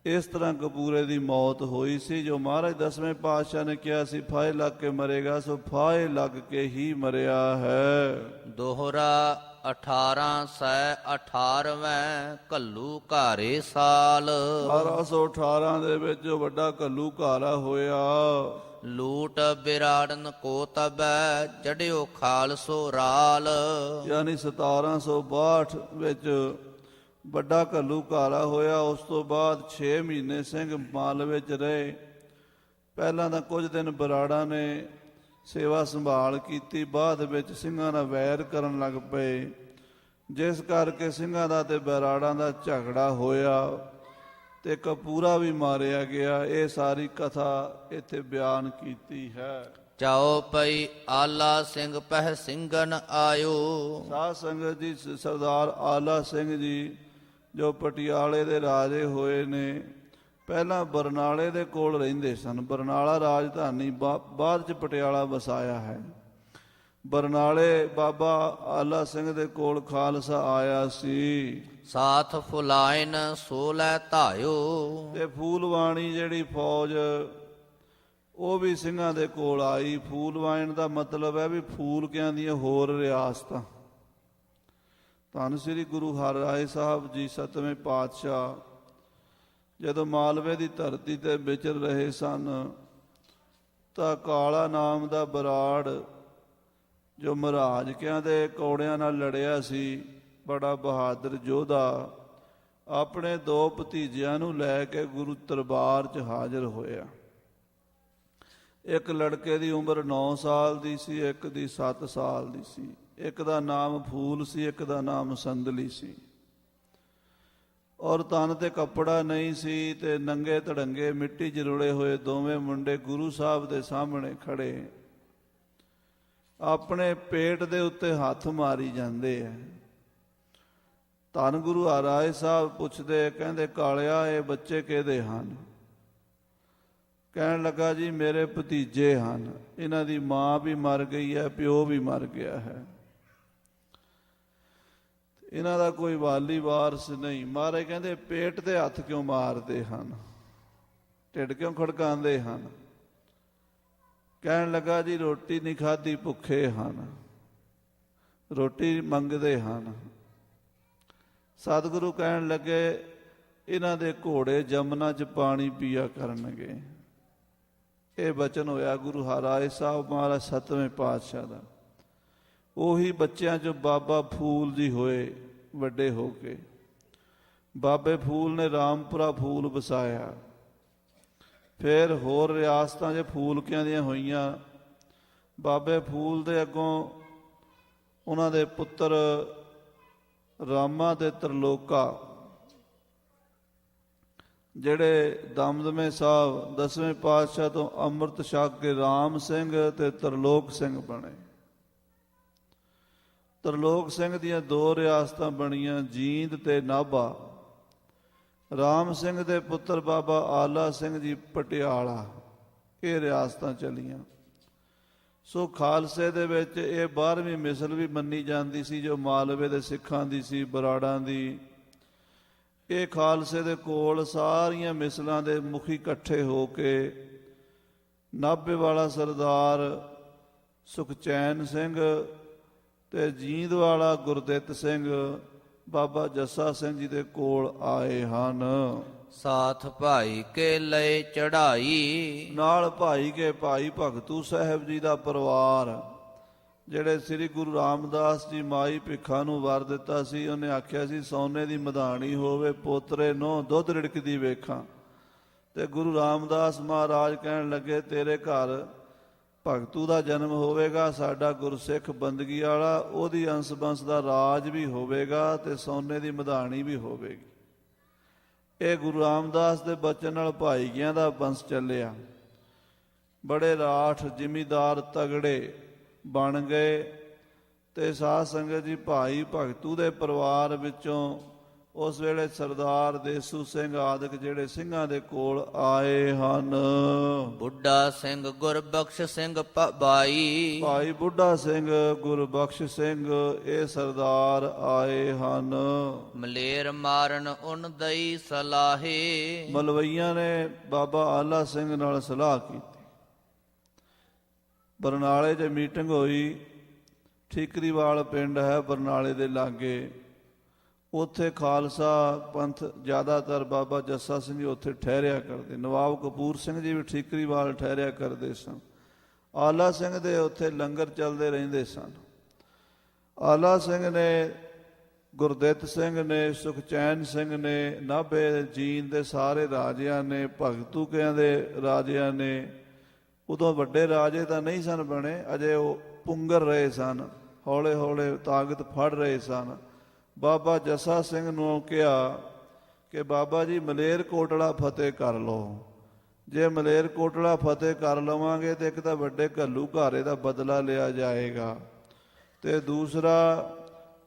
ਇਸ ਤਰ੍ਹਾਂ ਕਪੂਰੇ ਦੀ ਮੌਤ ਹੋਈ ਸੀ। ਜੋ ਮਹਾਰਾਜ 10ਵੇਂ ਪਾਤਸ਼ਾਹ ਨੇ ਕਿਹਾ ਸੀ ਫਾਹੇ ਲੱਗ ਕੇ ਮਰੇਗਾ, ਸੋ ਫਾਹੇ ਲੱਗ ਕੇ ਹੀ ਮਰਿਆ ਹੈ। ਦੋਹਰਾ 1818 ਕੱਲੂ ਘਾਰੇ ਸਾਲ। 1818 ਦੇ ਵਿੱਚ ਜੋ ਵੱਡਾ ਕੱਲੂ ਘਾਰਾ ਹੋਇਆ। ਲੂਟ ਬਿਰਾੜਨ ਕੋ ਤਬੈ, ਚੜਿਓ ਖਾਲਸੋ ਰਾਲ। ਯਾਨੀ 1762 ਵਿੱਚ ਵੱਡਾ ਘੱਲੂ ਘਾਰਾ ਹੋਇਆ। ਉਸ ਤੋਂ ਬਾਅਦ 6 ਮਹੀਨੇ ਸਿੰਘ ਮਾਲ ਵਿੱਚ ਰਹੇ। ਪਹਿਲਾਂ ਤਾਂ ਕੁਝ ਦਿਨ ਬਰਾੜਾ ਨੇ ਸੇਵਾ ਸੰਭਾਲ ਕੀਤੀ, ਬਾਅਦ ਵਿੱਚ ਸਿੰਘਾਂ ਨਾਲ ਵੈਰ ਕਰਨ ਲੱਗ ਪਏ, ਜਿਸ ਕਰਕੇ ਸਿੰਘਾਂ ਦਾ ਤੇ ਬਰਾੜਾਂ ਦਾ ਝਗੜਾ ਹੋਇਆ ਤੇ ਕਪੂਰਾ ਵੀ ਮਾਰਿਆ ਗਿਆ। ਇਹ ਸਾਰੀ ਕਥਾ ਇੱਥੇ ਬਿਆਨ ਕੀਤੀ ਹੈ। ਚਾਓ ਪਈ ਆਲਾ ਸਿੰਘ ਪਹਿ ਸਿੰਘਨ ਆਇਓ। ਸਾਧ ਸੰਗਤ ਜੀ, ਸਰਦਾਰ ਆਲਾ ਸਿੰਘ ਜੀ ਜੋ ਪਟਿਆਲੇ ਦੇ ਰਾਜੇ ਹੋਏ ਨੇ, ਪਹਿਲਾਂ ਬਰਨਾਲੇ ਦੇ ਕੋਲ ਰਹਿੰਦੇ ਸਨ। ਬਰਨਾਲਾ ਰਾਜਧਾਨੀ, ਬਾਅਦ ਚ ਪਟਿਆਲਾ ਵਸਾਇਆ ਹੈ। ਬਰਨਾਲੇ ਬਾਬਾ ਆਲਾ ਸਿੰਘ ਦੇ ਕੋਲ ਖਾਲਸਾ ਆਇਆ ਸੀ। ਸਾਥ ਫੁਲਾਇਨ ਸੋਲੈ ਧਾਇਓ। ਤੇ ਫੂਲਵਾਣੀ ਜਿਹੜੀ ਫੌਜ ਉਹ ਵੀ ਸਿੰਘਾਂ ਦੇ ਕੋਲ ਆਈ। ਫੂਲਵਾਇਨ ਦਾ ਮਤਲਬ ਹੈ ਵੀ ਫੂਲਕਿਆਂ ਦੀਆਂ ਹੋਰ ਰਿਆਸਤਾਂ। ਧੰਨ ਸ੍ਰੀ ਗੁਰੂ ਹਰਿਰਾਏ ਸਾਹਿਬ ਜੀ 7ਵੇਂ ਪਾਤਸ਼ਾਹ ਜਦੋਂ ਮਾਲਵੇ ਦੀ ਧਰਤੀ ਤੇ ਵਿਚਰ ਰਹੇ ਸਨ ਤਾਂ ਕਾਲਾ ਨਾਮ ਦਾ ਬਰਾੜ ਜੋ ਮਹਾਰਾਜਕਿਆਂ ਦੇ ਕੌੜਿਆਂ ਨਾਲ ਲੜਿਆ ਸੀ, ਬੜਾ ਬਹਾਦਰ ਯੋਧਾ, ਆਪਣੇ 2 ਭਤੀਜਿਆਂ ਨੂੰ ਲੈ ਕੇ ਗੁਰੂ ਦਰਬਾਰ 'ਚ ਹਾਜ਼ਰ ਹੋਇਆ। ਇੱਕ ਲੜਕੇ ਦੀ ਉਮਰ 9 ਸਾਲ ਦੀ ਸੀ, ਇੱਕ ਦੀ 7 ਸਾਲ ਦੀ ਸੀ। ਇੱਕ ਦਾ ਨਾਮ ਫੂਲ ਸੀ, ਇੱਕ ਦਾ ਨਾਮ ਸੰਦਲੀ ਸੀ। ਔਰ ਤਨ ਤੇ ਕੱਪੜਾ ਨਹੀਂ ਸੀ ਤੇ ਨੰਗੇ ਧੜੰਗੇ ਮਿੱਟੀ 'ਚ ਰੁਲੇ ਹੋਏ ਦੋਵੇਂ ਮੁੰਡੇ ਗੁਰੂ ਸਾਹਿਬ ਦੇ ਸਾਹਮਣੇ ਖੜੇ ਆਪਣੇ ਪੇਟ ਦੇ ਉੱਤੇ ਹੱਥ ਮਾਰੀ ਜਾਂਦੇ ਐ। ਧੰਨ ਗੁਰੂ ਹਰਿਰਾਏ ਸਾਹਿਬ ਪੁੱਛਦੇ, ਕਹਿੰਦੇ ਕਾਲਿਆ ਇਹ ਬੱਚੇ ਕਿਹਦੇ ਹਨ? ਕਹਿਣ ਲੱਗਾ ਜੀ ਮੇਰੇ ਭਤੀਜੇ ਹਨ, ਇਹਨਾਂ ਦੀ ਮਾਂ ਵੀ ਮਰ ਗਈ ਹੈ, ਪਿਓ ਵੀ ਮਰ ਗਿਆ ਹੈ, ਇਹਨਾਂ ਦਾ ਕੋਈ ਵਾਲੀ ਵਾਰਸ ਨਹੀਂ। ਮਹਾਰਾਜ ਕਹਿੰਦੇ ਪੇਟ ਤੇ ਹੱਥ ਕਿਉਂ ਮਾਰਦੇ ਹਨ, ਢਿੱਡ ਕਿਉਂ ਖੜਕਾਉਂਦੇ ਹਨ? ਕਹਿਣ ਲੱਗਾ ਜੀ ਰੋਟੀ ਨਹੀਂ ਖਾਧੀ, ਭੁੱਖੇ ਹਨ, ਰੋਟੀ ਮੰਗਦੇ ਹਨ। ਸਤਿਗੁਰੂ ਕਹਿਣ ਲੱਗੇ ਇਹਨਾਂ ਦੇ ਘੋੜੇ ਜਮਨਾ 'ਚ ਪਾਣੀ ਪੀਆ ਕਰਨਗੇ। ਇਹ ਬਚਨ ਹੋਇਆ ਗੁਰੂ ਹਰਿਰਾਏ ਸਾਹਿਬ ਮਹਾਰਾਜ 7ਵੇਂ ਪਾਤਸ਼ਾਹ ਦਾ। ਉਹੀ ਬੱਚਿਆਂ 'ਚੋਂ ਬਾਬਾ ਫੂਲ ਜੀ ਹੋਏ ਵੱਡੇ ਹੋ ਕੇ। ਬਾਬੇ ਫੂਲ ਨੇ ਰਾਮਪੁਰਾ ਫੂਲ ਵਸਾਇਆ, ਫਿਰ ਹੋਰ ਰਿਆਸਤਾਂ 'ਚ ਫੂਲਕਿਆਂ ਦੀਆਂ ਹੋਈਆਂ। ਬਾਬੇ ਫੂਲ ਦੇ ਅੱਗੋਂ ਉਹਨਾਂ ਦੇ ਪੁੱਤਰ ਰਾਮਾ ਤੇ ਤਰਲੋਕਾ, ਜਿਹੜੇ ਦਮਦਮੇ ਸਾਹਿਬ 10ਵੇਂ ਪਾਤਸ਼ਾਹ ਤੋਂ ਅੰਮ੍ਰਿਤ ਛਕ ਕੇ ਰਾਮ ਸਿੰਘ ਤੇ ਤਰਲੋਕ ਸਿੰਘ ਬਣੇ। ਤਰਲੋਕ ਸਿੰਘ ਦੀਆਂ 2 ਰਿਆਸਤਾਂ ਬਣੀਆਂ, ਜੀਂਦ ਤੇ ਨਾਭਾ। ਰਾਮ ਸਿੰਘ ਦੇ ਪੁੱਤਰ ਬਾਬਾ ਆਲਾ ਸਿੰਘ ਜੀ ਪਟਿਆਲਾ, ਇਹ ਰਿਆਸਤਾਂ ਚਲੀਆਂ। ਸੋ ਖਾਲਸੇ ਦੇ ਵਿੱਚ ਇਹ 12ਵੀਂ ਮਿਸਲ ਵੀ ਮੰਨੀ ਜਾਂਦੀ ਸੀ ਜੋ ਮਾਲਵੇ ਦੇ ਸਿੱਖਾਂ ਦੀ ਸੀ, ਬਰਾੜਾਂ ਦੀ। ਇਹ ਖਾਲਸੇ ਦੇ ਕੋਲ ਸਾਰੀਆਂ ਮਿਸਲਾਂ ਦੇ ਮੁਖੀ ਇਕੱਠੇ ਹੋ ਕੇ ਨਾਭੇ ਵਾਲਾ ਸਰਦਾਰ ਸੁਖਚੈਨ ਸਿੰਘ ਤੇ ਜੀਂਦ ਵਾਲਾ ਗੁਰਦਿੱਤ ਸਿੰਘ ਬਾਬਾ ਜੱਸਾ ਸਿੰਘ ਜੀ ਦੇ ਕੋਲ ਆਏ ਹਨ। ਸਾਥ ਭਾਈ ਕੇ ਲਏ ਚੜਾਈ, ਨਾਲ ਭਾਈ ਕੇ ਭਾਈ ਭਗਤੂ ਸਾਹਿਬ ਜੀ ਦਾ ਪਰਿਵਾਰ, ਜਿਹੜੇ ਸ੍ਰੀ ਗੁਰੂ ਰਾਮਦਾਸ ਜੀ ਮਾਈ ਭਿੱਖਾ ਨੂੰ ਵਰ ਦਿੱਤਾ ਸੀ। ਉਹਨੇ ਆਖਿਆ ਸੀ ਸੋਨੇ ਦੀ ਮਧਾਣੀ ਹੋਵੇ, ਪੋਤਰੇ ਨੂੰ ਦੁੱਧ ਰਿੜਕਦੀ ਵੇਖਾਂ। ਤੇ ਗੁਰੂ ਰਾਮਦਾਸ ਮਹਾਰਾਜ ਕਹਿਣ ਲੱਗੇ ਤੇਰੇ ਘਰ ਭਗਤੂ ਦਾ ਜਨਮ ਹੋਵੇਗਾ, ਸਾਡਾ ਗੁਰਸਿੱਖ ਬੰਦਗੀ ਵਾਲਾ, ਉਹਦੀ ਅੰਸ਼ ਬੰਸ ਦਾ ਰਾਜ ਵੀ ਹੋਵੇਗਾ ਤੇ ਸੋਨੇ ਦੀ ਮਧਾਣੀ ਵੀ ਹੋਵੇਗੀ। ਇਹ ਗੁਰੂ ਰਾਮਦਾਸ ਦੇ ਬਚਨ ਨਾਲ ਭਾਈਗੀਆਂ ਦਾ ਬੰਸ ਚੱਲਿਆ। ਬੜੇ ਰਾਠ ਜ਼ਿਮੀਦਾਰ ਤਗੜੇ ਬਣ ਗਏ ਤੇ ਸਾਧ ਸੰਗਤ ਜੀ ਭਾਈ ਭਗਤੂ ਦੇ ਪਰਿਵਾਰ ਵਿੱਚੋਂ ਉਸ ਵੇਲੇ ਸਰਦਾਰ ਦੇਸੂ ਸਿੰਘ ਆਦਿਕ ਜਿਹੜੇ ਸਿੰਘਾਂ ਦੇ ਕੋਲ ਆਏ ਹਨ। ਬੁੱਢਾ ਸਿੰਘ ਗੁਰਬਖਸ਼ ਸਿੰਘ ਬਾਈ, ਭਾਈ ਬੁੱਢਾ ਸਿੰਘ ਗੁਰਬਖਸ਼ ਸਿੰਘ ਇਹ ਸਰਦਾਰ ਆਏ ਹਨ। ਮਲੇਰ ਮਾਰਨ ਉਨ ਦਈ ਸਲਾਹੇ, ਮਲਵਈਆਂ ਨੇ ਬਾਬਾ ਆਲਾ ਸਿੰਘ ਨਾਲ ਸਲਾਹ ਕੀਤੀ। ਬਰਨਾਲੇ 'ਚ ਮੀਟਿੰਗ ਹੋਈ। ਠੀਕਰੀਵਾਲ ਪਿੰਡ ਹੈ ਬਰਨਾਲੇ ਦੇ ਲਾਗੇ। ਉੱਥੇ ਖਾਲਸਾ ਪੰਥ ਜ਼ਿਆਦਾਤਰ ਬਾਬਾ ਜੱਸਾ ਸਿੰਘ ਜੀ ਉੱਥੇ ਠਹਿਰਿਆ ਕਰਦੇ। ਨਵਾਬ ਕਪੂਰ ਸਿੰਘ ਜੀ ਵੀ ਠੀਕਰੀਵਾਲ ਠਹਿਰਿਆ ਕਰਦੇ ਸਨ। ਆਲਾ ਸਿੰਘ ਦੇ ਉੱਥੇ ਲੰਗਰ ਚੱਲਦੇ ਰਹਿੰਦੇ ਸਨ। ਆਲਾ ਸਿੰਘ ਨੇ, ਗੁਰਦਿੱਤ ਸਿੰਘ ਨੇ, ਸੁਖਚੈਨ ਸਿੰਘ ਨੇ, ਨਾਭੇ ਜੀਂਦ ਦੇ ਸਾਰੇ ਰਾਜਿਆਂ ਨੇ, ਭਗਤੂਕਿਆਂ ਦੇ ਰਾਜਿਆਂ ਨੇ, ਉਦੋਂ ਵੱਡੇ ਰਾਜੇ ਤਾਂ ਨਹੀਂ ਸਨ ਬਣੇ, ਅਜੇ ਉਹ ਪੁੰਗਰ ਰਹੇ ਸਨ, ਹੌਲੇ ਹੌਲੇ ਤਾਕਤ ਫੜ ਰਹੇ ਸਨ। ਬਾਬਾ ਜੱਸਾ ਸਿੰਘ ਨੂੰ ਕਿਹਾ ਕਿ ਬਾਬਾ ਜੀ ਮਲੇਰਕੋਟਲਾ ਫਤਿਹ ਕਰ ਲਓ। ਜੇ ਮਲੇਰਕੋਟਲਾ ਫਤਿਹ ਕਰ ਲਵਾਂਗੇ ਤੇ ਇੱਕ ਤਾਂ ਵੱਡੇ ਘੱਲੂ ਘਾਰੇ ਦਾ ਬਦਲਾ ਲਿਆ ਜਾਏਗਾ, ਤੇ ਦੂਸਰਾ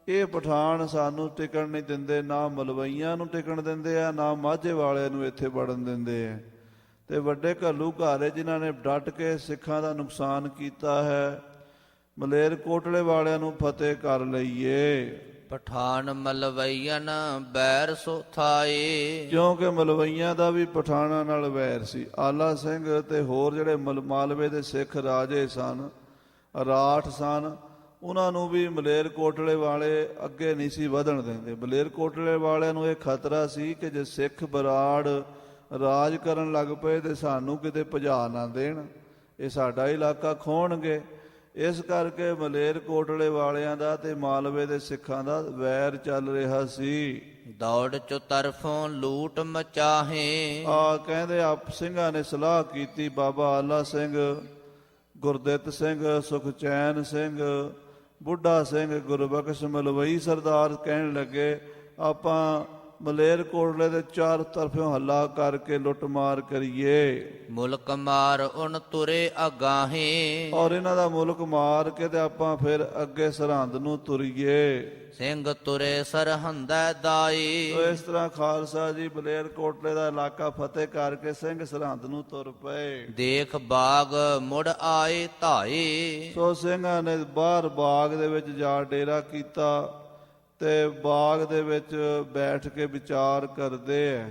ਇਹ ਪਠਾਨ ਸਾਨੂੰ ਟਿਕਣ ਨਹੀਂ ਦਿੰਦੇ, ਨਾ ਮਲਵਈਆਂ ਨੂੰ ਟਿਕਣ ਦਿੰਦੇ ਆ, ਨਾ ਮਾਝੇ ਵਾਲਿਆਂ ਨੂੰ ਇੱਥੇ ਵੜਨ ਦਿੰਦੇ ਆ। ਤੇ ਵੱਡੇ ਘੱਲੂ ਘਾਰੇ ਜਿਨ੍ਹਾਂ ਨੇ ਡਟ ਕੇ ਸਿੱਖਾਂ ਦਾ ਨੁਕਸਾਨ ਕੀਤਾ ਹੈ, ਮਲੇਰਕੋਟਲੇ ਵਾਲਿਆਂ ਨੂੰ ਫਤਿਹ ਕਰ ਲਈਏ। ਪਠਾਨ ਮਲਵਈਅਨ ਬੈਰ ਸੋ ਥਾਏ, ਕਿਉਂਕਿ ਮਲਵਈਆਂ ਦਾ ਵੀ ਪਠਾਨਾਂ ਨਾਲ ਵੈਰ ਸੀ। ਆਲਾ ਸਿੰਘ ਤੇ ਹੋਰ ਜਿਹੜੇ ਮਾਲਵੇ ਦੇ ਸਿੱਖ ਰਾਜੇ ਸਨ, ਰਾਠ ਸਨ, ਉਹਨਾਂ ਨੂੰ ਵੀ ਮਲੇਰਕੋਟਲੇ ਵਾਲੇ ਅੱਗੇ ਨਹੀਂ ਸੀ ਵਧਣ ਦਿੰਦੇ। ਮਲੇਰਕੋਟਲੇ ਵਾਲਿਆਂ ਨੂੰ ਇਹ ਖਤਰਾ ਸੀ ਕਿ ਜੇ ਸਿੱਖ ਬਰਾੜ ਰਾਜ ਕਰਨ ਲੱਗ ਪਏ ਤੇ ਸਾਨੂੰ ਕਿਤੇ ਭਜਾ ਨਾ ਦੇਣ, ਇਹ ਸਾਡਾ ਇਲਾਕਾ ਖੋਣਗੇ। ਇਸ ਕਰਕੇ ਮਲੇਰਕੋਟਲੇ ਵਾਲਿਆਂ ਦਾ ਤੇ ਮਾਲਵੇ ਦੇ ਸਿੱਖਾਂ ਦਾ ਵੈਰ ਚੱਲ ਰਿਹਾ ਸੀ। ਦੌੜ ਚੋ ਤਰਫੋਂ ਲੂਟ ਮਚਾਹੇ, ਕਹਿੰਦੇ ਆਪ ਸਿੰਘਾਂ ਨੇ ਸਲਾਹ ਕੀਤੀ। ਬਾਬਾ ਆਲਾ ਸਿੰਘ, ਗੁਰਦਿੱਤ ਸਿੰਘ, ਸੁਖਚੈਨ ਸਿੰਘ, ਬੁੱਢਾ ਸਿੰਘ, ਗੁਰਬਖਸ਼ ਮਲਵਈ ਸਰਦਾਰ ਕਹਿਣ ਲੱਗੇ ਆਪਾਂ ਮਲੇਰਕੋਟਲੇ ਦੇ ਚਾਰ ਤਰਫੋਂ ਹੱਲਾ ਕਰਕੇ ਲੁੱਟ ਮਾਰ ਕਰੀਏ। ਮੁਲਕ ਮਾਰ ਉਨ ਤੁਰੇ ਅਗਾਹੇ, ਔਰ ਇਹਨਾਂ ਦਾ ਮੁਲਕ ਮਾਰ ਕੇ ਤੇ ਆਪਾਂ ਫਿਰ ਅੱਗੇ ਸਰਹੰਦ ਨੂੰ ਤੁਰੀਏ। ਸਿੰਘ ਤੁਰੇ ਸਰਹੰਦੈ ਦਾਈ, ਸੋ ਇਸ ਤਰ੍ਹਾਂ ਖਾਲਸਾ ਜੀ ਮਲੇਰਕੋਟਲੇ ਦਾ ਇਲਾਕਾ ਫਤਿਹ ਕਰਕੇ ਸਿੰਘ ਸਰਹੰਦ ਨੂੰ ਤੁਰ ਪਏ। ਦੇਖ ਬਾਗ ਮੁੜ ਆਏ ਧਾਏ, ਸੋ ਸਿੰਘਾਂ ਨੇ ਬਾਹਰ ਬਾਗ ਦੇ ਵਿੱਚ ਜਾ ਡੇਰਾ ਕੀਤਾ ਤੇ ਬਾਗ ਦੇ ਵਿੱਚ ਬੈਠ ਕੇ ਵਿਚਾਰ ਕਰਦੇ ਐ।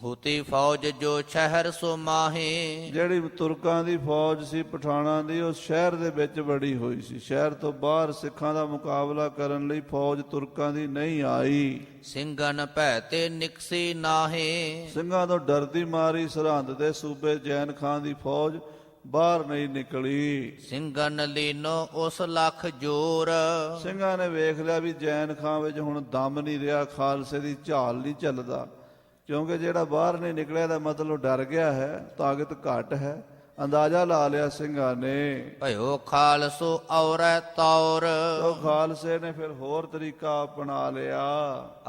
ਹੋਤੀ ਫੌਜ ਜੋ ਸ਼ਹਿਰ ਸੋ ਮਾਹੇ, ਜਿਹੜੀ ਤੁਰਕਾਂ ਦੀ ਫੌਜ ਸੀ ਪਠਾਣਾਂ ਦੀ, ਉਹ ਸ਼ਹਿਰ ਦੇ ਵਿੱਚ ਵੜੀ ਹੋਈ ਸੀ। ਸ਼ਹਿਰ ਤੋਂ ਬਾਹਰ ਸਿੱਖਾਂ ਦਾ ਮੁਕਾਬਲਾ ਕਰਨ ਲਈ ਫੌਜ ਤੁਰਕਾਂ ਦੀ ਨਹੀਂ ਆਈ। ਸਿੰਘਨ ਭੈ ਤੇ ਨਿਕਸੀ ਨਾਹੇ, ਸਿੰਘਾਂ ਤੋਂ ਡਰਦੀ ਮਾਰੀ ਸਰਹੰਦ ਦੇ ਸੂਬੇ ਜੈਨ ਖਾਨ ਦੀ ਫੌਜ ਬਾਹਰ ਨਹੀਂ ਨਿਕਲੀ। ਸਿੰਘਨ ਲੀਨੋ ਉਸ ਲੱਖ ਜੋਰ, ਸਿੰਘਾਂ ਨੇ ਵੇਖ ਲਿਆ ਵੀ ਜੈਨ ਖਾਨ ਵਿੱਚ ਹੁਣ ਦਮ ਨਹੀਂ ਰਿਹਾ, ਖਾਲਸੇ ਦੀ ਝਾਲ ਨਹੀਂ ਚੱਲਦਾ, ਕਿਉਂਕਿ ਜਿਹੜਾ ਬਾਹਰ ਨਹੀਂ ਨਿਕਲਿਆ ਦਾ ਮਤਲਬ ਡਰ ਗਿਆ ਹੈ, ਤਾਕਤ ਘੱਟ ਹੈ। ਅੰਦਾਜ਼ਾ ਲਾ ਲਿਆ ਸਿੰਘਾਂ ਨੇ। ਭਇਓ ਖਾਲਸੋ ਔਰੈ ਤੌਰ, ਉਹ ਖਾਲਸੇ ਨੇ ਫਿਰ ਹੋਰ ਤਰੀਕਾ ਅਪਣਾ ਲਿਆ।